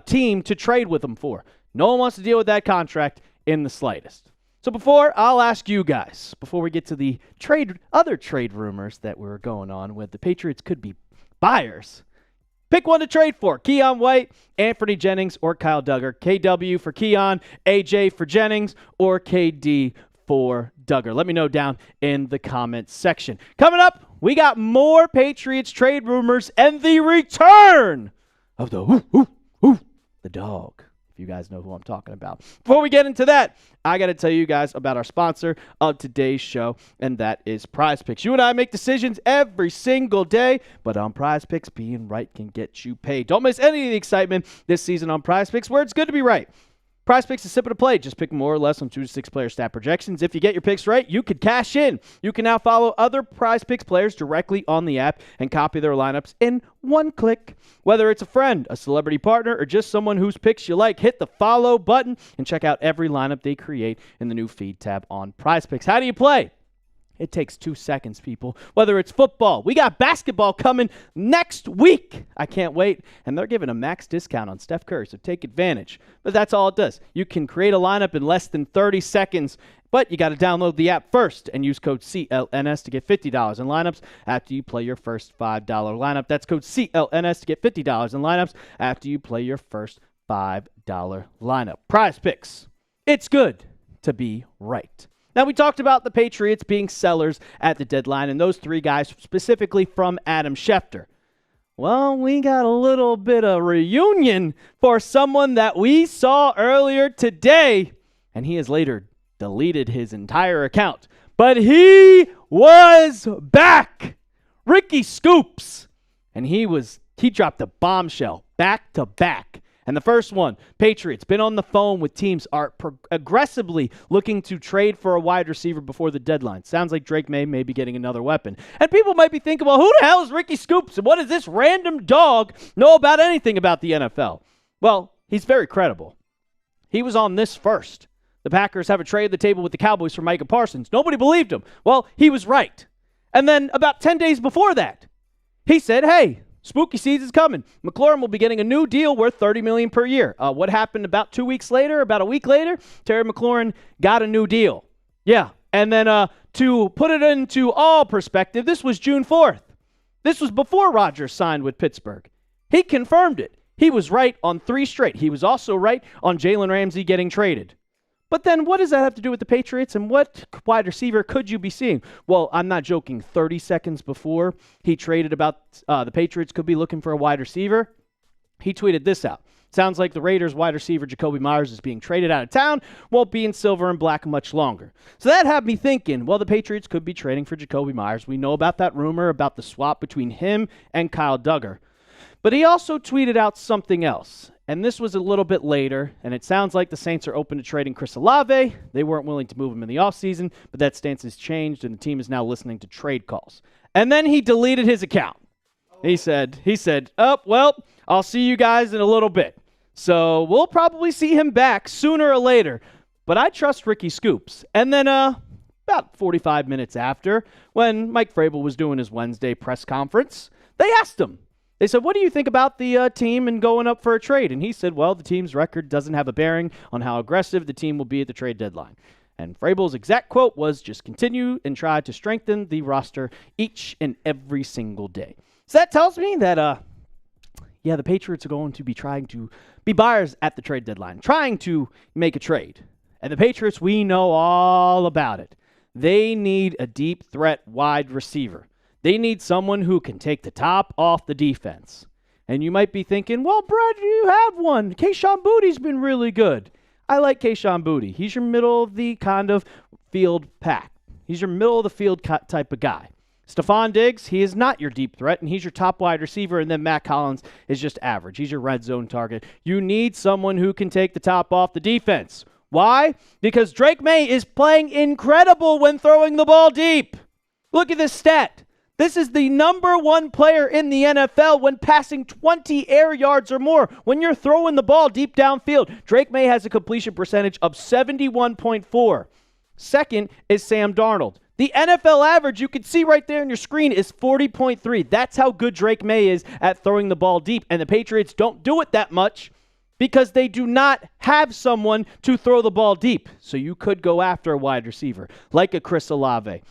team to trade with them for. No one wants to deal with that contract in the slightest. So I'll ask you guys, before we get to the other trade rumors that were going on with the Patriots could be buyers, pick one to trade for. Keion White, Anthony Jennings, or Kyle Dugger. KW for Keion, AJ for Jennings, or KD for Dugger. Let me know down in the comments section. Coming up, we got more Patriots trade rumors and the return of the dog. You guys know who I'm talking about. Before we get into that, I got to tell you guys about our sponsor of today's show, and that is Prize Picks. You and I make decisions every single day, but on Prize Picks, being right can get you paid. Don't miss any of the excitement this season on Prize Picks, where it's good to be right. Prize Picks is simple to play. Just pick more or less on 2 to 6 player stat projections. If you get your picks right, you could cash in. You can now follow other Prize Picks players directly on the app and copy their lineups in one click. Whether it's a friend, a celebrity partner, or just someone whose picks you like, hit the follow button and check out every lineup they create in the new feed tab on Prize Picks. How do you play? It takes 2 seconds, people. Whether it's football, we got basketball coming next week. I can't wait. And they're giving a max discount on Steph Curry, so take advantage. But that's all it does. You can create a lineup in less than 30 seconds, but you got to download the app first and use code CLNS to get $50 in lineups after you play your first $5 lineup. That's code CLNS to get $50 in lineups after you play your first $5 lineup. Prize Picks. It's good to be right. Now, we talked about the Patriots being sellers at the deadline, and those three guys specifically from Adam Schefter. Well, we got a little bit of reunion for someone that we saw earlier today, and he has later deleted his entire account. But he was back. Ricky Scoops. And he dropped a bombshell back to back. And the first one, Patriots been on the phone with teams are aggressively looking to trade for a wide receiver before the deadline. Sounds like Drake may be getting another weapon. And people might be thinking, well, who the hell is Ricky Scoops? And what does this random dog know about anything about the NFL? Well, he's very credible. He was on this first. The Packers have a trade at the table with the Cowboys for Micah Parsons. Nobody believed him. Well, he was right. And then about 10 days before that, he said, hey, spooky season's coming. McLaurin will be getting a new deal worth $30 million per year. What happened about 2 weeks later, about a week later? Terry McLaurin got a new deal. Yeah, and then to put it into all perspective, this was June 4th. This was before Rodgers signed with Pittsburgh. He confirmed it. He was right on 3 straight. He was also right on Jalen Ramsey getting traded. But then what does that have to do with the Patriots, and what wide receiver could you be seeing? Well, I'm not joking. 30 seconds before he traded about the Patriots could be looking for a wide receiver, he tweeted this out. Sounds like the Raiders wide receiver Jacoby Myers is being traded out of town, won't be in silver and black much longer. So that had me thinking, well, the Patriots could be trading for Jacoby Myers. We know about that rumor about the swap between him and Kyle Duggar. But he also tweeted out something else. And this was a little bit later, and it sounds like the Saints are open to trading Chris Olave. They weren't willing to move him in the offseason, but that stance has changed, and the team is now listening to trade calls. And then he deleted his account. He said, oh, well, I'll see you guys in a little bit. So we'll probably see him back sooner or later. But I trust Ricky Scoops. And then about 45 minutes after, when Mike Vrabel was doing his Wednesday press conference, they asked him. They said, what do you think about the team and going up for a trade? And he said, well, the team's record doesn't have a bearing on how aggressive the team will be at the trade deadline. And Vrabel's exact quote was, just continue and try to strengthen the roster each and every single day. So that tells me that, the Patriots are going to be trying to be buyers at the trade deadline, trying to make a trade. And the Patriots, we know all about it. They need a deep threat wide receiver. They need someone who can take the top off the defense. And you might be thinking, well, Brett, you have one. Kayshon Bouttie's been really good. I like Kayshon Boutte. He's your middle of the kind of field pack. He's your middle of the field type of guy. Stephon Diggs, he is not your deep threat, and he's your top wide receiver, and then Matt Collins is just average. He's your red zone target. You need someone who can take the top off the defense. Why? Because Drake May is playing incredible when throwing the ball deep. Look at this stat. This is the number 1 player in the NFL when passing 20 air yards or more. When you're throwing the ball deep downfield, Drake May has a completion percentage of 71.4. Second is Sam Darnold. The NFL average, you can see right there on your screen, is 40.3. That's how good Drake May is at throwing the ball deep. And the Patriots don't do it that much because they do not have someone to throw the ball deep. So you could go after a wide receiver like a Chris Olave.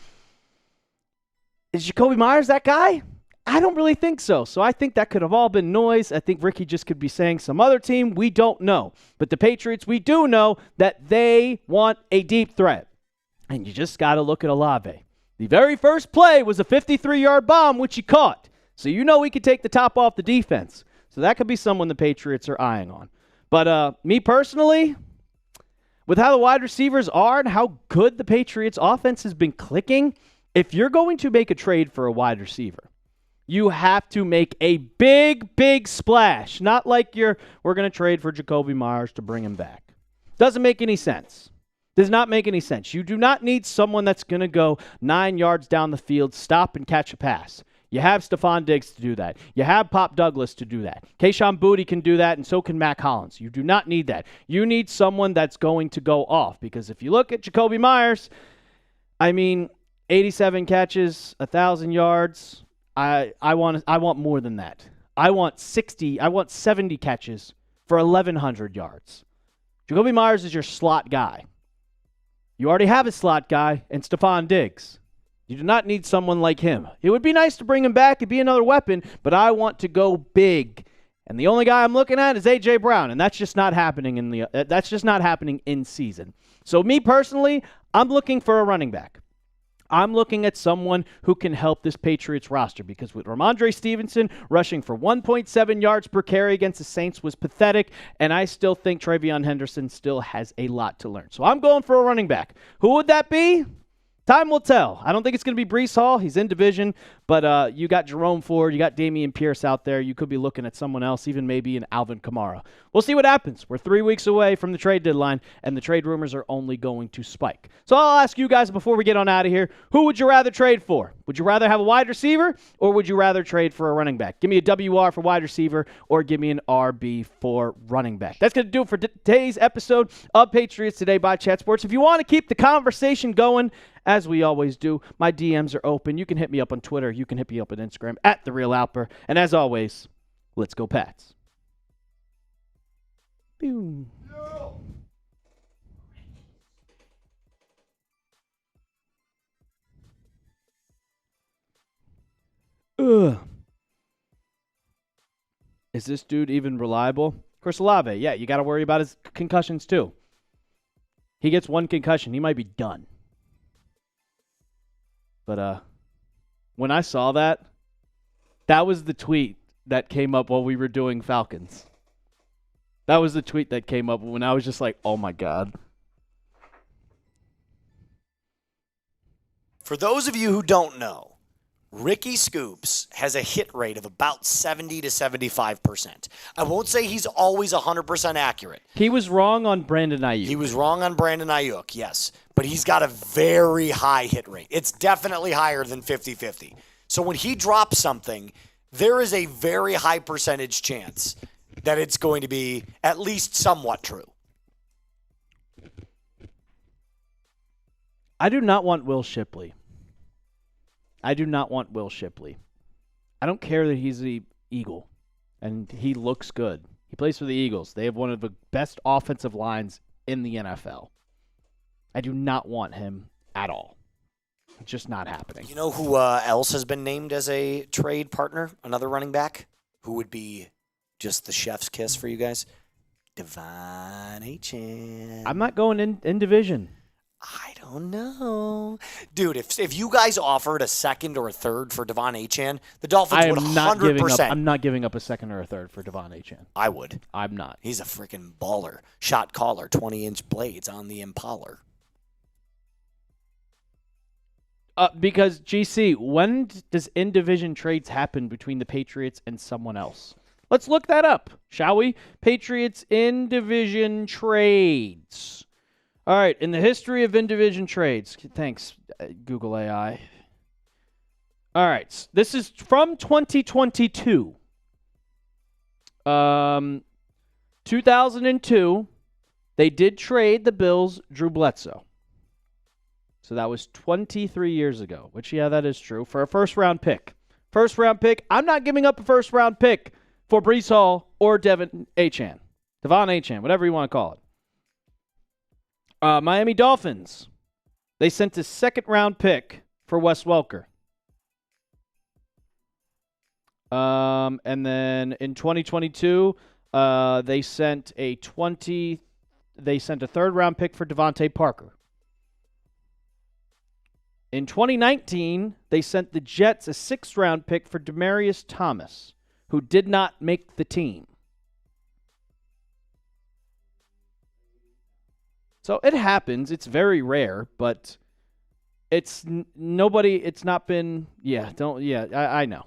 Is Jacoby Myers that guy? I don't really think so. So I think that could have all been noise. I think Ricky just could be saying some other team. We don't know. But the Patriots, we do know that they want a deep threat. And you just got to look at Olave. The very first play was a 53-yard bomb, which he caught. So you know he could take the top off the defense. So that could be someone the Patriots are eyeing on. But me personally, with how the wide receivers are and how good the Patriots offense has been clicking, if you're going to make a trade for a wide receiver, you have to make a big, big splash. Not like we're going to trade for Jacoby Myers to bring him back. Doesn't make any sense. Does not make any sense. You do not need someone that's going to go 9 yards down the field, stop and catch a pass. You have Stephon Diggs to do that. You have Pop Douglas to do that. Kayshon Boutte can do that, and so can Matt Collins. You do not need that. You need someone that's going to go off, because if you look at Jacoby Myers, 87 catches, 1,000 yards. I want more than that. I want 70 catches for 1,100 yards. Jacoby Myers is your slot guy. You already have a slot guy in Stephon Diggs. You do not need someone like him. It would be nice to bring him back and be another weapon, but I want to go big. And the only guy I'm looking at is A.J. Brown, and that's just not happening in season. So me personally, I'm looking for a running back. I'm looking at someone who can help this Patriots roster because with Ramondre Stevenson rushing for 1.7 yards per carry against the Saints was pathetic, and I still think Travion Henderson still has a lot to learn. So I'm going for a running back. Who would that be? Time will tell. I don't think it's going to be Breece Hall. He's in division, but you got Jerome Ford, you got Dameon Pierce out there. You could be looking at someone else, even maybe an Alvin Kamara. We'll see what happens. We're 3 weeks away from the trade deadline, and the trade rumors are only going to spike. So I'll ask you guys before we get on out of here, who would you rather trade for? Would you rather have a wide receiver, or would you rather trade for a running back? Give me a WR for wide receiver, or give me an RB for running back. That's going to do it for today's episode of Patriots Today by Chat Sports. If you want to keep the conversation going, as we always do, my DMs are open. You can hit me up on Twitter. You can hit me up on Instagram at @TheRealAlper. And as always, let's go Pats. Pew. Ugh. Is this dude even reliable? Chris Olave, yeah, you got to worry about his concussions too. He gets one concussion, he might be done. But when I saw that, that was the tweet that came up while we were doing Falcons. That was the tweet that came up when I was just like, oh my God. For those of you who don't know, Ricky Scoops has a hit rate of about 70 to 75%. I won't say he's always 100% accurate. He was wrong on Brandon Ayuk. He was wrong on Brandon Ayuk, yes. But he's got a very high hit rate. It's definitely higher than 50-50. So when he drops something, there is a very high percentage chance that it's going to be at least somewhat true. I do not want Will Shipley. I do not want Will Shipley. I don't care that he's the Eagle, and he looks good. He plays for the Eagles. They have one of the best offensive lines in the NFL. I do not want him at all. It's just not happening. You know who else has been named as a trade partner? Another running back? Who would be just the chef's kiss for you guys? Devon Achane. I'm not going in division. I don't know. Dude, if you guys offered a second or a third for Devon Achane, the Dolphins would 100%. I'm not giving up a second or a third for Devon Achane. I would. I'm not. He's a freaking baller. Shot caller, 20-inch blades on the Impaler. Because, GC, when does in-division trades happen between the Patriots and someone else? Let's look that up, shall we? Patriots in-division trades. All right, in the history of in-division trades. Thanks, Google AI. All right, this is from 2022. 2002, they did trade the Bills Drew Bledsoe. So that was 23 years ago, which, yeah, that is true, for a first-round pick. First-round pick. I'm not giving up a first-round pick for Breece Hall or Devon Achane, whatever you want to call it. Miami Dolphins, they sent a second-round pick for Wes Welker. And then in 2022, they sent a third-round pick for Devontae Parker. In 2019, they sent the Jets a sixth-round pick for Demaryius Thomas, who did not make the team. So it happens. It's very rare, but it's nobody. It's not been. Yeah, don't. Yeah, I know.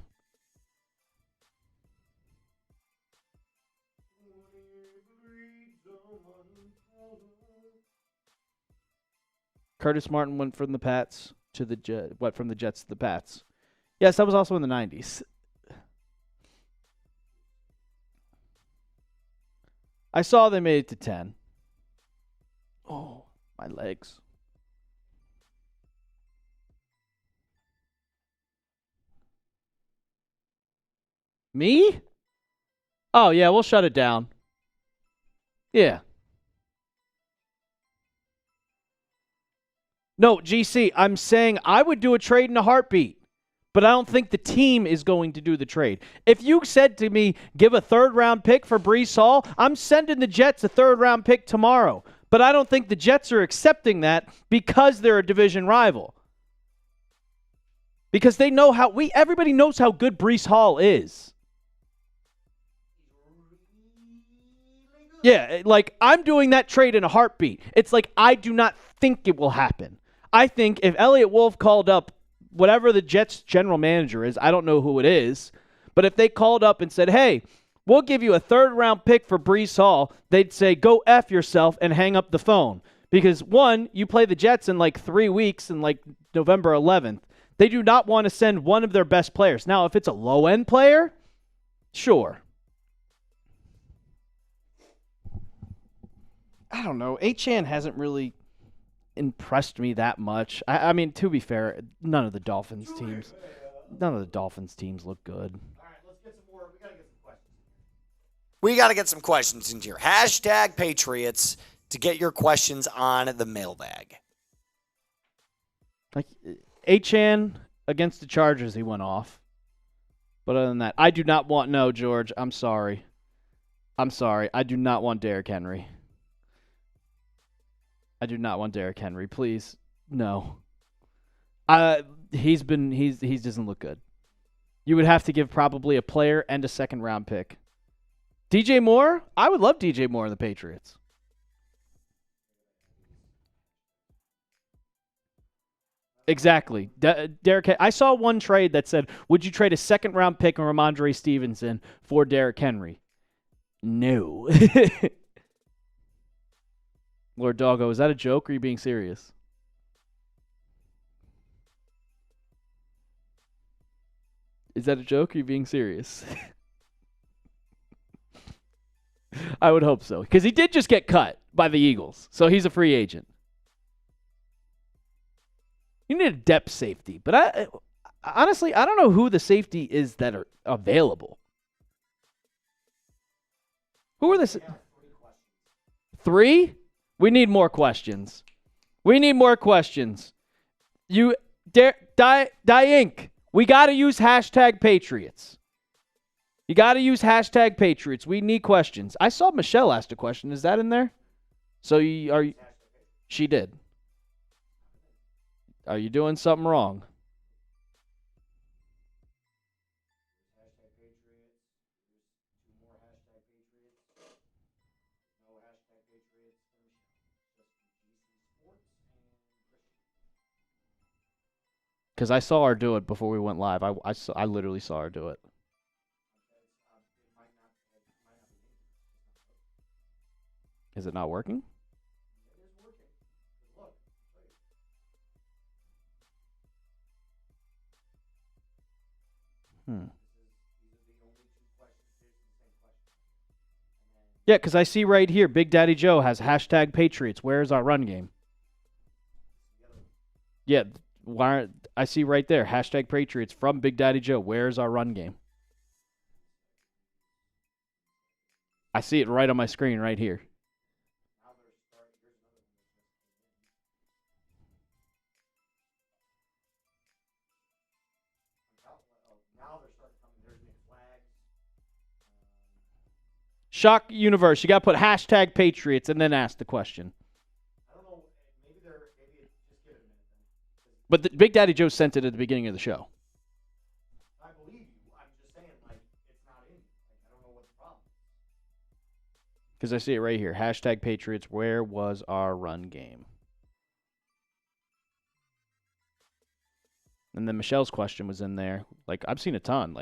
Curtis Martin went from the Pats to the from the Jets to the Pats. Yes, that was also in the 90s. I saw they made it to 10. Oh, my legs. Me? Oh, yeah, we'll shut it down. Yeah. No, GC, I'm saying I would do a trade in a heartbeat, but I don't think the team is going to do the trade. If you said to me, give a third-round pick for Breece Hall, I'm sending the Jets a third-round pick tomorrow. But I don't think the Jets are accepting that because they're a division rival. Because they know everybody knows how good Breece Hall is. Yeah, like I'm doing that trade in a heartbeat. It's like I do not think it will happen. I think if Elliott Wolf called up whatever the Jets general manager is, I don't know who it is, but if they called up and said, hey, we'll give you a third-round pick for Breece Hall, they'd say, go F yourself and hang up the phone. Because, one, you play the Jets in like 3 weeks in like November 11th. They do not want to send one of their best players. Now, if it's a low-end player, sure. I don't know. Achane hasn't really impressed me that much. I mean, to be fair, none of the Dolphins teams look good. All right, let's get some more. We got to get some questions in here. Hashtag Patriots to get your questions on the mailbag. Like Achane against the Chargers, he went off. But other than that, I do not want George. I'm sorry. I do not want Derrick Henry. I do not want Derrick Henry. Please, no. He doesn't look good. You would have to give probably a player and a second-round pick. DJ Moore? I would love DJ Moore in the Patriots. Exactly. Derrick. I saw one trade that said, would you trade a second-round pick on Ramondre Stevenson for Derrick Henry? No. Lord Doggo, is that a joke or are you being serious? Is that a joke or are you being serious? I would hope so. Because he did just get cut by the Eagles. So he's a free agent. You need a depth safety. But honestly, I don't know who the safety is that are available. Who are the... 3? We need more questions. You, Inc., we got to use hashtag Patriots. You got to use hashtag Patriots. We need questions. I saw Michelle asked a question. Is that in there? So she did. Are you doing something wrong? Because I saw her do it before we went live. I literally saw her do it. Is it not working? Yeah, because I see right here, Big Daddy Joe has hashtag Patriots. Where's our run game? Yeah, I see right there, hashtag Patriots from Big Daddy Joe. Where's our run game? I see it right on my screen right here. Shock Universe, you got to put hashtag Patriots and then ask the question. I don't know. Maybe just give it a minute. But Big Daddy Joe sent it at the beginning of the show. I believe you. I'm just saying, it's not in. I don't know what the problem is. Because I see it right here. Hashtag Patriots, where was our run game? And then Michelle's question was in there. I've seen a ton.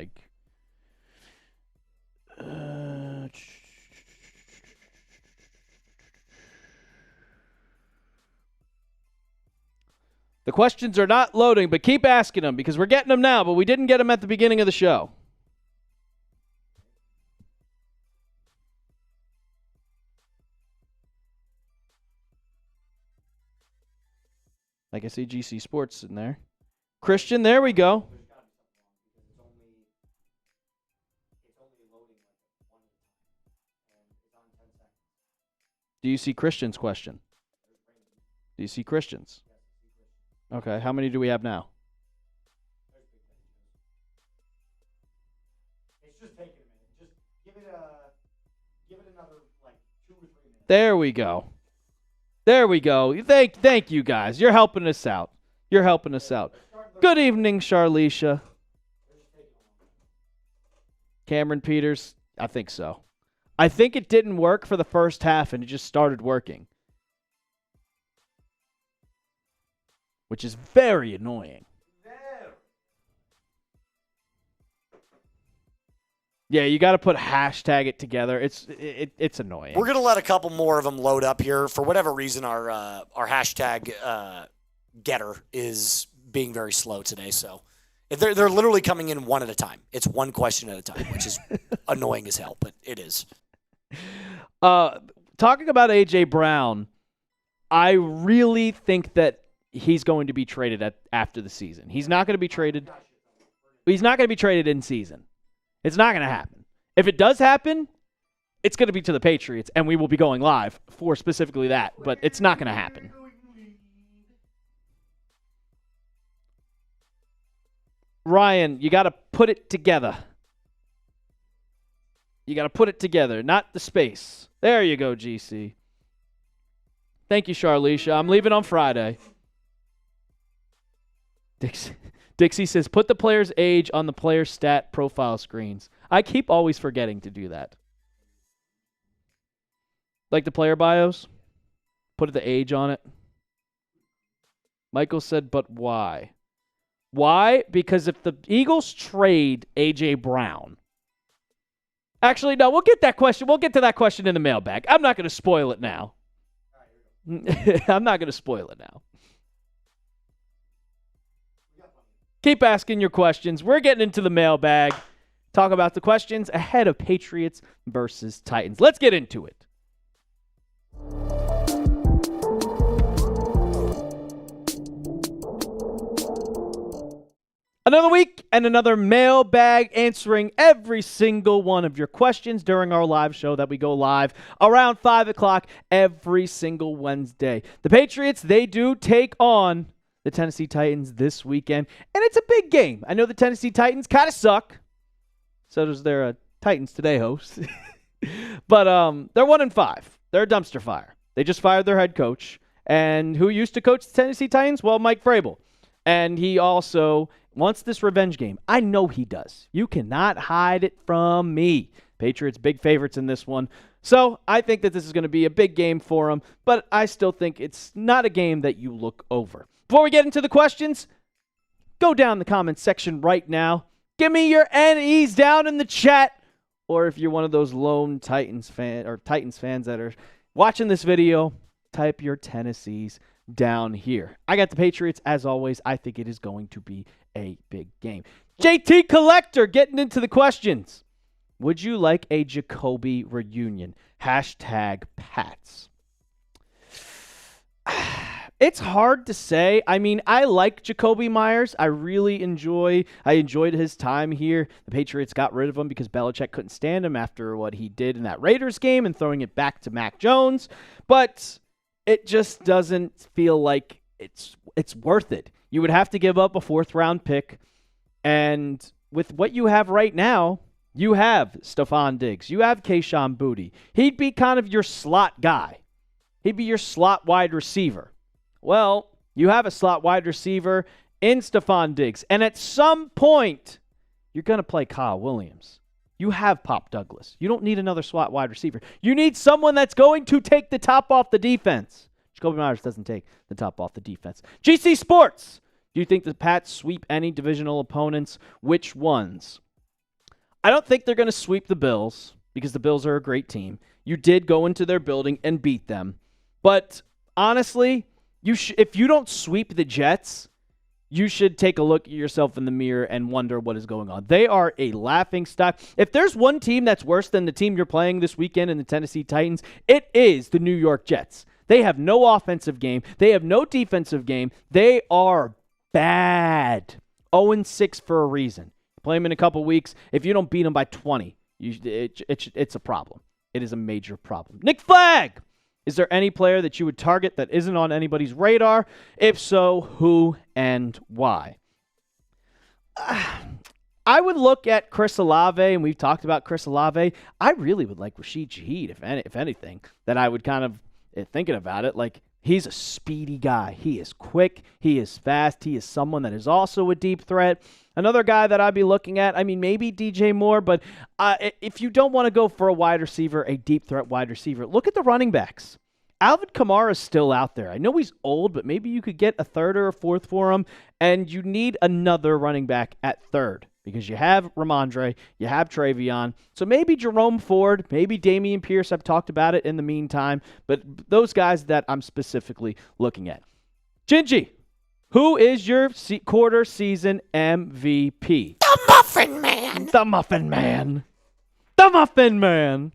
The questions are not loading, but keep asking them because we're getting them now, but we didn't get them at the beginning of the show. I see GC Sports in there. Christian, there we go. Do you see Christian's question? Do you see Christian's? Okay, how many do we have now? It's just taking a minute. Just give it another 2 or 3 minutes. There we go. There we go. Thank you guys. You're helping us out. Good evening, Charlicia. Cameron Peters, I think so. I think it didn't work for the first half and it just started working. Which is very annoying. Yeah, you got to put hashtag it together. It's annoying. We're gonna let a couple more of them load up here. For whatever reason, our hashtag getter is being very slow today. So they're literally coming in one at a time. It's one question at a time, which is annoying as hell, but it is. Talking about AJ Brown, I really think that he's going to be traded after the season. He's not going to be traded. He's not going to be traded in season. It's not going to happen. If it does happen, it's going to be to the Patriots, and we will be going live for specifically that, but it's not going to happen. Ryan, you got to put it together. You got to put it together, not the space. There you go, GC. Thank you, Charlicia. I'm leaving on Friday. Dixie says, put the player's age on the player's stat profile screens. I keep always forgetting to do that. Like the player bios? Put the age on it. Michael said, but why? Why? Because if the Eagles trade A.J. Brown. Actually, no, we'll get that question. We'll get to that question in the mailbag. I'm not going to spoil it now. I'm not going to spoil it now. Keep asking your questions. We're getting into the mailbag. Talk about the questions ahead of Patriots versus Titans. Let's get into it. Another week and another mailbag answering every single one of your questions during our live show that we go live around 5 o'clock every single Wednesday. The Patriots, they do take on the Tennessee Titans this weekend, and it's a big game. I know the Tennessee Titans kind of suck. So does their Titans Today host. But they're 1-5. They're a dumpster fire. They just fired their head coach. And who used to coach the Tennessee Titans? Well, Mike Vrabel. And he also wants this revenge game. I know he does. You cannot hide it from me. Patriots, big favorites in this one. So I think that this is going to be a big game for them, but I still think it's not a game that you look over. Before we get into the questions, go down the comments section right now. Give me your NEs down in the chat. Or if you're one of those lone Titans fans that are watching this video, type your Tennessees down here. I got the Patriots as always. I think it is going to be a big game. JT Collector getting into the questions. Would you like a Jacoby reunion? Hashtag Pats. It's hard to say. I mean, I like Jacoby Myers. I enjoyed his time here. The Patriots got rid of him because Belichick couldn't stand him after what he did in that Raiders game and throwing it back to Mac Jones. But it just doesn't feel like it's worth it. You would have to give up a 4th-round pick. And with what you have right now, you have Stephon Diggs. You have Kayshon Boutte. He'd be kind of your slot guy. He'd be your slot wide receiver. Well, you have a slot wide receiver in Stephon Diggs. And at some point, you're going to play Kyle Williams. You have Pop Douglas. You don't need another slot wide receiver. You need someone that's going to take the top off the defense. Jacoby Myers doesn't take the top off the defense. GC Sports. Do you think the Pats sweep any divisional opponents? Which ones? I don't think they're going to sweep the Bills because the Bills are a great team. You did go into their building and beat them. But honestly, if you don't sweep the Jets, you should take a look at yourself in the mirror and wonder what is going on. They are a laughingstock. If there's one team that's worse than the team you're playing this weekend in the Tennessee Titans, it is the New York Jets. They have no offensive game. They have no defensive game. They are bad. 0-6 for a reason. Play them in a couple weeks. If you don't beat them by 20, it's a problem. It is a major problem. Nick Flagg! Is there any player that you would target that isn't on anybody's radar? If so, who and why? I would look at Chris Olave, and we've talked about Chris Olave. I really would like Rashid Shaheed, if anything, that I would kind of, thinking about it, like He's a speedy guy. He is quick. He is fast. He is someone that is also a deep threat. Another guy that I'd be looking at, maybe DJ Moore, but if you don't want to go for a wide receiver, a deep threat wide receiver, look at the running backs. Alvin Kamara is still out there. I know he's old, but maybe you could get a third or a fourth for him, and you need another running back at third because you have Ramondre, you have Travion. So maybe Jerome Ford, maybe Damian Pierce. I've talked about it in the meantime, but those guys that I'm specifically looking at. Gingy, who is your quarter season MVP? The Muffin Man. The Muffin Man. The Muffin Man.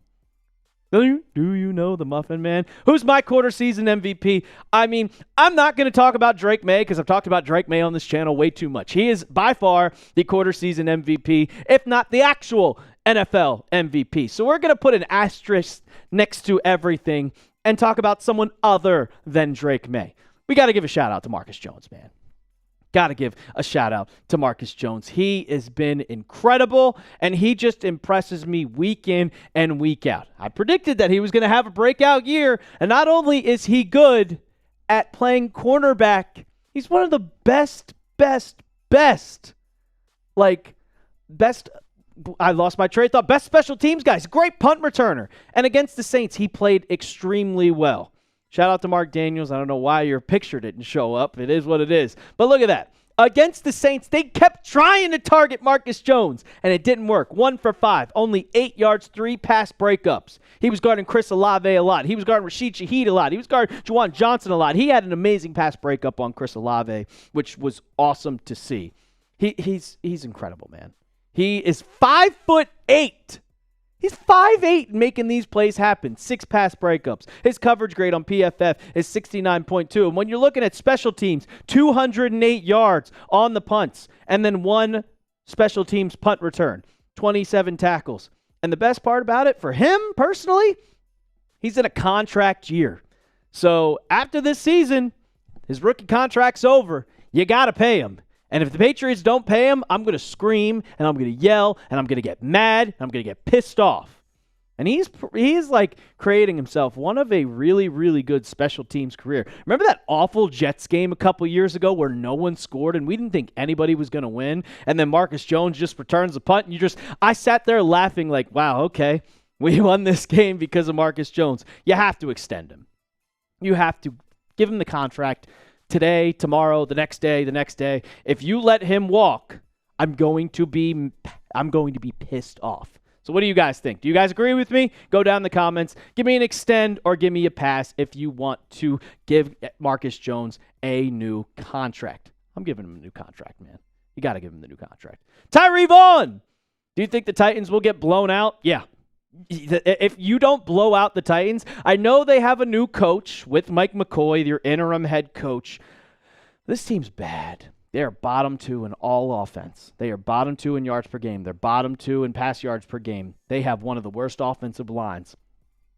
Do you know the Muffin Man? Who's my quarter season MVP? I'm not going to talk about Drake May because I've talked about Drake May on this channel way too much. He is by far the quarter season MVP, if not the actual NFL MVP. So we're going to put an asterisk next to everything and talk about someone other than Drake May. We got to give a shout out to Marcus Jones, man. Got to give a shout out to Marcus Jones. He has been incredible, and he just impresses me week in and week out. I predicted that he was going to have a breakout year, and not only is he good at playing cornerback, he's one of the best, I lost my train of thought, best special teams guys, great punt returner. And against the Saints, he played extremely well. Shout out to Mark Daniels. I don't know why your picture didn't show up. It is what it is. But look at that. Against the Saints, they kept trying to target Marcus Jones, and it didn't work. 1 for 5, only 8 yards, 3 pass breakups. He was guarding Chris Olave a lot. He was guarding Rashid Shaheed a lot. He was guarding Juwan Johnson a lot. He had an amazing pass breakup on Chris Olave, which was awesome to see. He's incredible, man. He is 5'8". He's 5'8", making these plays happen. 6 pass breakups. His coverage grade on PFF is 69.2. And when you're looking at special teams, 208 yards on the punts, and then 1 special teams punt return, 27 tackles. And the best part about it, for him personally, he's in a contract year. So after this season, his rookie contract's over. You got to pay him. And if the Patriots don't pay him, I'm going to scream, and I'm going to yell, and I'm going to get mad, and I'm going to get pissed off. And he's like creating himself one of a really, really good special teams career. Remember that awful Jets game a couple years ago where no one scored, and we didn't think anybody was going to win, and then Marcus Jones just returns the punt, and I sat there laughing like, wow, okay, we won this game because of Marcus Jones. You have to extend him. You have to give him the contract. Today, tomorrow, the next day. If you let him walk, I'm going to be pissed off. So what do you guys think? Do you guys agree with me? Go down in the comments. Give me an extend or give me a pass if you want to give Marcus Jones a new contract. I'm giving him a new contract, man. You got to give him the new contract. Tyree Vaughn! Do you think the Titans will get blown out? Yeah. If you don't blow out the Titans, I know they have a new coach with Mike McCoy, your interim head coach. This team's bad. They are bottom 2 in all offense. They are bottom 2 in yards per game. They're bottom 2 in pass yards per game. They have one of the worst offensive lines.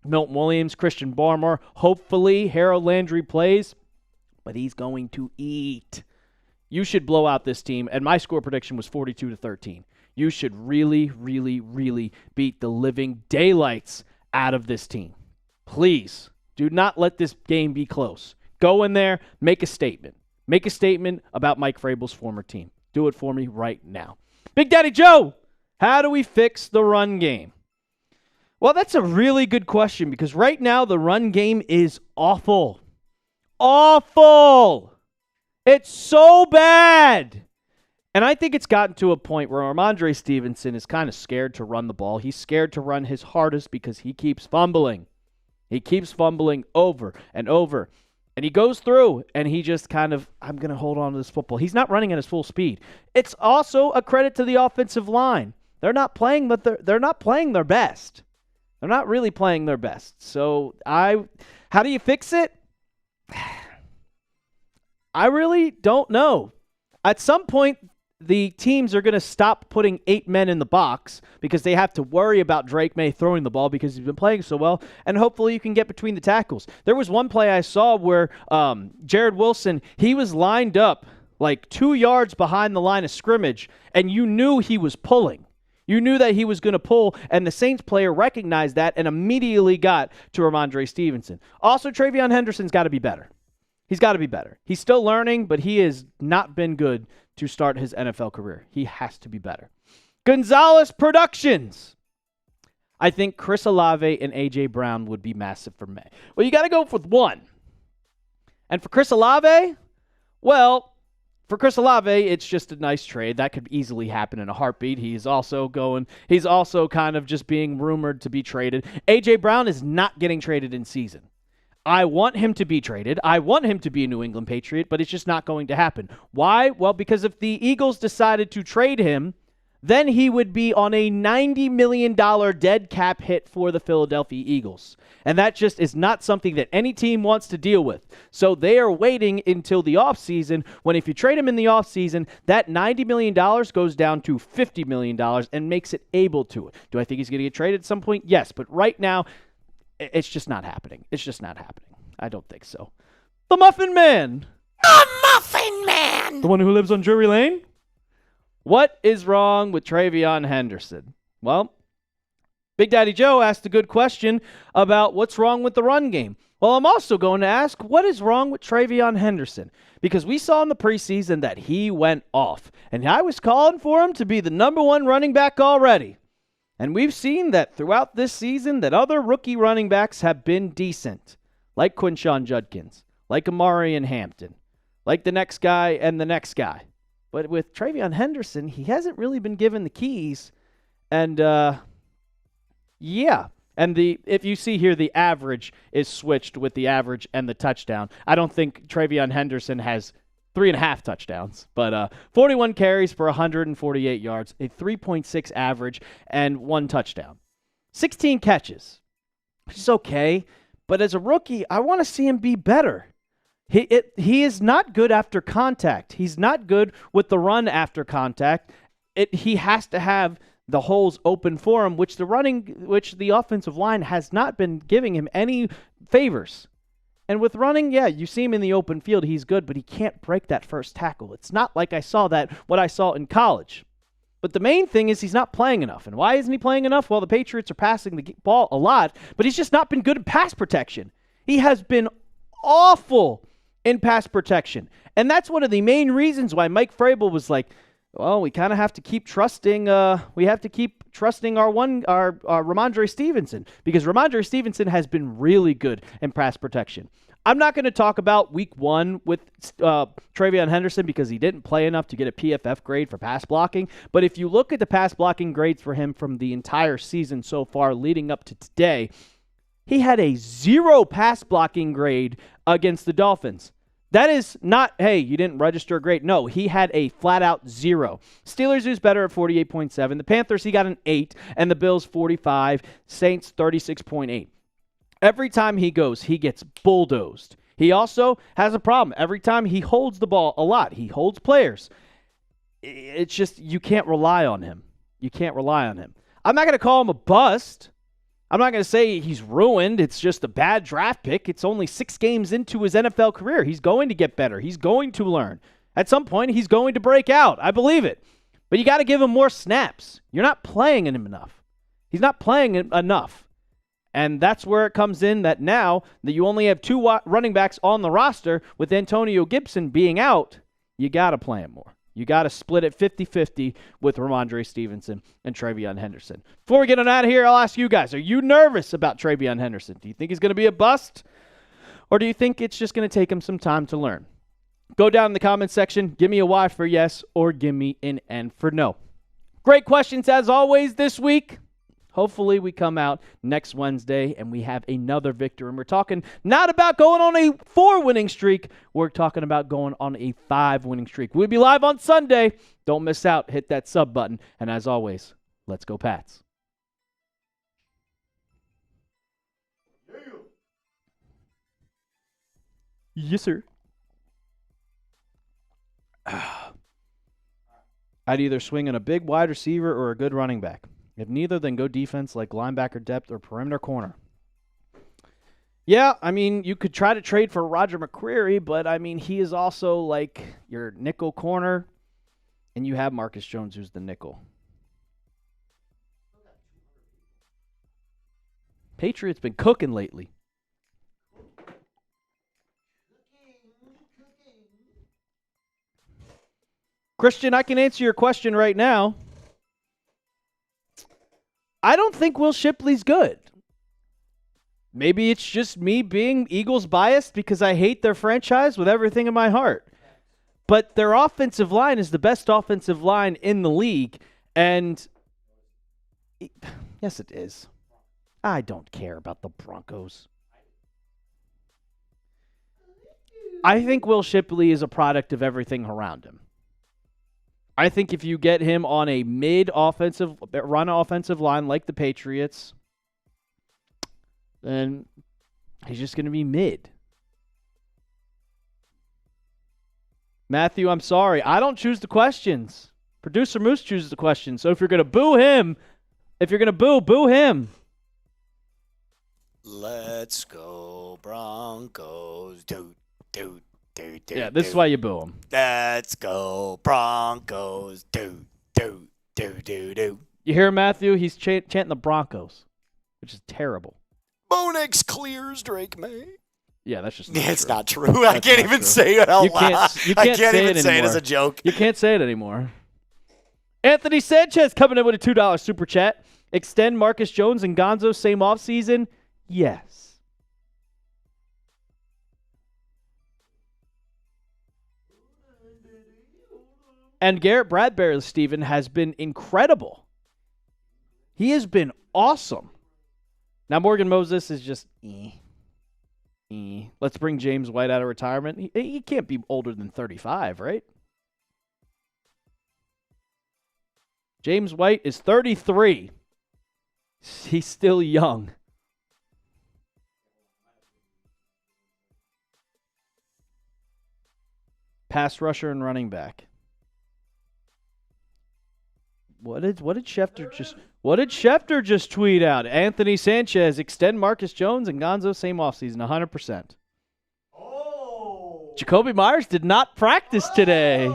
Milton Williams, Christian Barmore, hopefully Harold Landry plays, but he's going to eat. You should blow out this team, and my score prediction was 42-13. You should really, really, really beat the living daylights out of this team. Please, do not let this game be close. Go in there, make a statement. Make a statement about Mike Vrabel's former team. Do it for me right now. Big Daddy Joe, how do we fix the run game? Well, that's a really good question because right now the run game is awful. Awful! It's so bad! And I think it's gotten to a point where Ramondre Stevenson is kind of scared to run the ball. He's scared to run his hardest because he keeps fumbling. He keeps fumbling over and over. And he goes through, and he just kind of, I'm going to hold on to this football. He's not running at his full speed. It's also a credit to the offensive line. They're not playing, but they're not playing their best. They're not really playing their best. So how do you fix it? I really don't know. At some point, the teams are going to stop putting 8 men in the box because they have to worry about Drake May throwing the ball because he's been playing so well, and hopefully you can get between the tackles. There was one play I saw where Jared Wilson, he was lined up like 2 yards behind the line of scrimmage, and you knew he was pulling. You knew that he was going to pull, and the Saints player recognized that and immediately got to Ramondre Stevenson. Also, Travion Henderson's got to be better. He's got to be better. He's still learning, but he has not been good to start his NFL career. He has to be better. Gonzalez Productions. I think Chris Olave and A.J. Brown would be massive for me. Well, you got to go with one. And for Chris Olave, well, for Chris Olave, it's just a nice trade. That could easily happen in a heartbeat. He's also kind of just being rumored to be traded. A.J. Brown is not getting traded in season. I want him to be traded. I want him to be a New England Patriot, but it's just not going to happen. Why? Well, because if the Eagles decided to trade him, then he would be on a $90 million dead cap hit for the Philadelphia Eagles. And that just is not something that any team wants to deal with. So they are waiting until the offseason, when if you trade him in the offseason, that $90 million goes down to $50 million and makes it able to. Do I think he's going to get traded at some point? Yes, but right now, it's just not happening. It's just not happening. I don't think so. The Muffin Man. The Muffin Man. The one who lives on Drury Lane? What is wrong with Travion Henderson? Well, Big Daddy Joe asked a good question about what's wrong with the run game. Well, I'm also going to ask, what is wrong with Travion Henderson? Because we saw in the preseason that he went off. And I was calling for him to be the number one running back already. And we've seen that throughout this season that other rookie running backs have been decent. Like Quinshon Judkins, like Amari and Hampton, like the next guy and the next guy. But with Travion Henderson, he hasn't really been given the keys. And, yeah. And if you see here, the average is switched with the average and the touchdown. I don't think Travion Henderson has 3.5 touchdowns, but 41 carries for 148 yards, a 3.6 average, and 1 touchdown. 16 catches, which is okay. But as a rookie, I want to see him be better. He is not good after contact. He's not good with the run after contact. He has to have the holes open for him, which the offensive line has not been giving him any favors. And with running, yeah, you see him in the open field, he's good, but he can't break that first tackle. It's not like what I saw in college. But the main thing is he's not playing enough. And why isn't he playing enough? Well, the Patriots are passing the ball a lot, but he's just not been good in pass protection. He has been awful in pass protection. And that's one of the main reasons why Mike Vrabel was like, well, we kind of have to keep trusting our Ramondre Stevenson, because Ramondre Stevenson has been really good in pass protection. I'm not going to talk about week 1 with Travion Henderson because he didn't play enough to get a PFF grade for pass blocking. But if you look at the pass blocking grades for him from the entire season so far leading up to today, he had a 0 pass blocking grade against the Dolphins. That is not, hey, you didn't register a grade. No, he had a flat-out 0. Steelers, who's better at 48.7. The Panthers, he got an 8. And the Bills, 45. Saints, 36.8. Every time he goes, he gets bulldozed. He also has a problem. Every time he holds the ball a lot, he holds players. It's just, you can't rely on him. You can't rely on him. I'm not going to call him a bust. I'm not going to say he's ruined. It's just a bad draft pick. It's only 6 games into his NFL career. He's going to get better. He's going to learn. At some point, he's going to break out. I believe it. But you got to give him more snaps. You're not playing him enough. He's not playing enough. And that's where it comes in that now that you only have 2 running backs on the roster with Antonio Gibson being out, you got to play him more. You got to split it 50-50 with Ramondre Stevenson and Travion Henderson. Before we get on out of here, I'll ask you guys, are you nervous about Travion Henderson? Do you think he's going to be a bust? Or do you think it's just going to take him some time to learn? Go down in the comments section. Give me a Y for yes or give me an N for no. Great questions as always this week. Hopefully we come out next Wednesday and we have another victor. And we're talking not about going on a 4-winning streak. We're talking about going on a 5-winning streak. We'll be live on Sunday. Don't miss out. Hit that sub button. And as always, let's go Pats. Yes, sir. I'd either swing on a big wide receiver or a good running back. If neither, then go defense like linebacker depth or perimeter corner. Yeah, I mean, you could try to trade for Roger McCreary, but, I mean, he is also like your nickel corner, and you have Marcus Jones, who's the nickel. Patriots been cooking lately. Christian, I can answer your question right now. I don't think Will Shipley's good. Maybe it's just me being Eagles biased because I hate their franchise with everything in my heart. But their offensive line is the best offensive line in the league. And yes, it is. I don't care about the Broncos. I think Will Shipley is a product of everything around him. I think if you get him on a run offensive line like the Patriots, then he's just going to be mid. Matthew, I'm sorry. I don't choose the questions. Producer Moose chooses the questions. So if you're going to boo him, boo him. Let's go Broncos. Yeah, this is why you boo him. Let's go Broncos. Do. You hear Matthew? He's chanting the Broncos, which is terrible. Bonex clears Drake May. Yeah, that's just it's not true. I can't even say it out loud. You can't say it as a joke. You can't say it anymore. Anthony Sanchez coming in with a $2 super chat. Extend Marcus Jones and Gonzo same offseason? Yes. And Garrett Bradbury, Steven, has been incredible. He has been awesome. Now, Morgan Moses is just Let's bring James White out of retirement. He can't be older than 35, right? James White is 33. He's still young. Pass rusher and running back. What did Schefter just tweet out? Anthony Sanchez, extend Marcus Jones and Gonzo same offseason, 100%. Oh. Jacoby Myers did not practice today.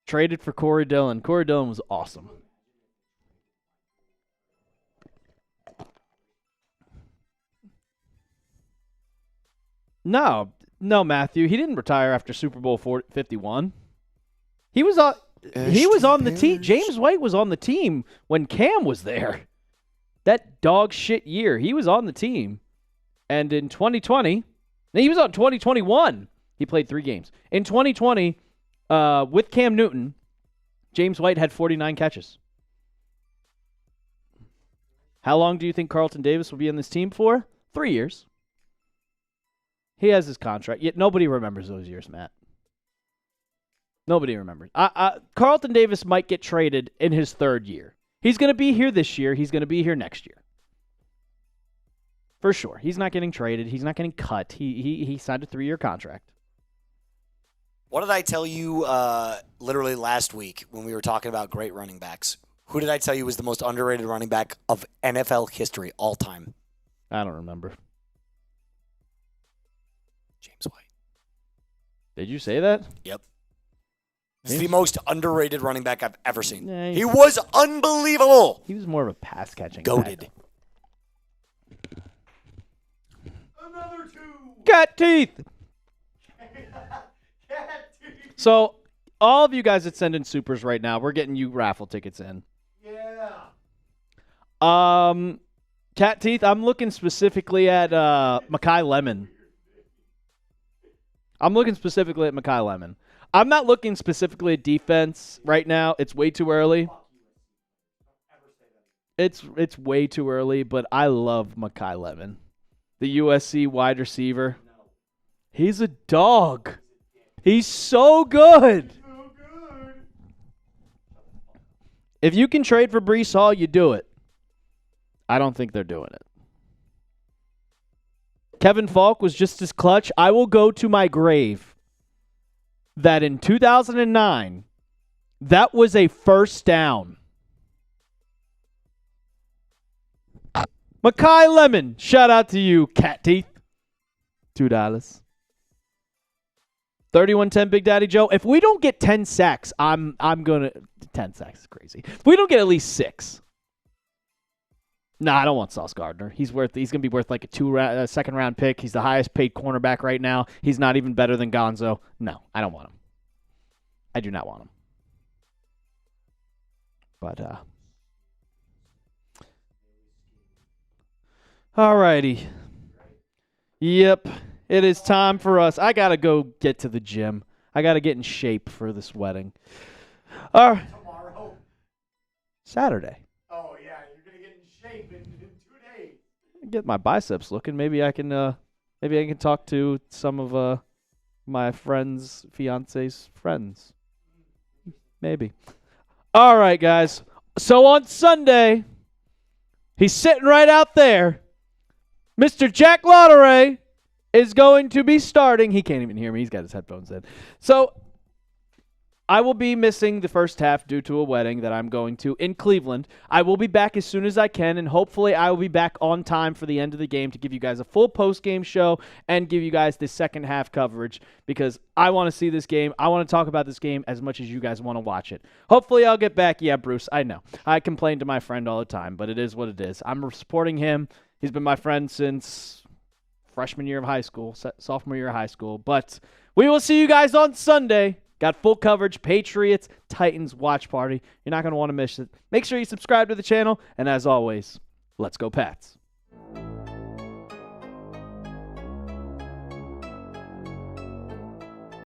Traded for Corey Dillon. Corey Dillon was awesome. No, Matthew. He didn't retire after Super Bowl 51. He was on the team. James White was on the team when Cam was there. That dog shit year. He was on the team. And in 2020, he was on 2021. He played 3 games. In 2020, with Cam Newton, James White had 49 catches. How long do you think Carlton Davis will be on this team for? 3 years. He has his contract. Yet nobody remembers those years, Matt. Nobody remembers. Carlton Davis might get traded in his 3rd year. He's going to be here this year. He's going to be here next year. For sure. He's not getting traded. He's not getting cut. He signed a 3-year contract. What did I tell you literally last week when we were talking about great running backs? Who did I tell you was the most underrated running back of NFL history all time? I don't remember. James White. Did you say that? Yep. He's the most underrated running back I've ever seen. Yeah, he was unbelievable. He was more of a pass-catching goated. Another 2. Cat teeth. So, all of you guys that send in supers right now, we're getting you raffle tickets in. Yeah. Cat teeth, I'm looking specifically at Makai Lemon. I'm not looking specifically at defense right now. It's way too early. It's way too early, but I love Makai Lemon. The USC wide receiver. He's a dog. He's so good. If you can trade for Breece Hall, you do it. I don't think they're doing it. Kevin Falk was just as clutch. I will go to my grave that in 2009, that was a first down. Makai Lemon, shout out to you, cat teeth. $2. 31-10 Big Daddy Joe. If we don't get 10 sacks, I'm going to... 10 sacks is crazy. If we don't get at least 6, No, I don't want Sauce Gardner. He's going to be worth like a second-round pick. He's the highest-paid cornerback right now. He's not even better than Gonzo. No, I don't want him. I do not want him. But, alrighty. Yep, it is time for us. I got to go get to the gym. I got to get in shape for this wedding. Tomorrow. Saturday. Oh, yeah. You're going to get in shape in 2 days. Get my biceps looking. Maybe I can talk to some of my friend's fiance's friends. Maybe. All right, guys. So on Sunday, he's sitting right out there. Mr. Jack Lotteray is going to be starting. He can't even hear me. He's got his headphones in. So I will be missing the first half due to a wedding that I'm going to in Cleveland. I will be back as soon as I can, and hopefully I will be back on time for the end of the game to give you guys a full post-game show and give you guys the second half coverage because I want to see this game. I want to talk about this game as much as you guys want to watch it. Hopefully I'll get back. Yeah, Bruce, I know. I complain to my friend all the time, but it is what it is. I'm supporting him. He's been my friend since freshman year of high school, sophomore year of high school. But we will see you guys on Sunday. Got full coverage, Patriots, Titans watch party. You're not going to want to miss it. Make sure you subscribe to the channel. And as always, let's go Pats.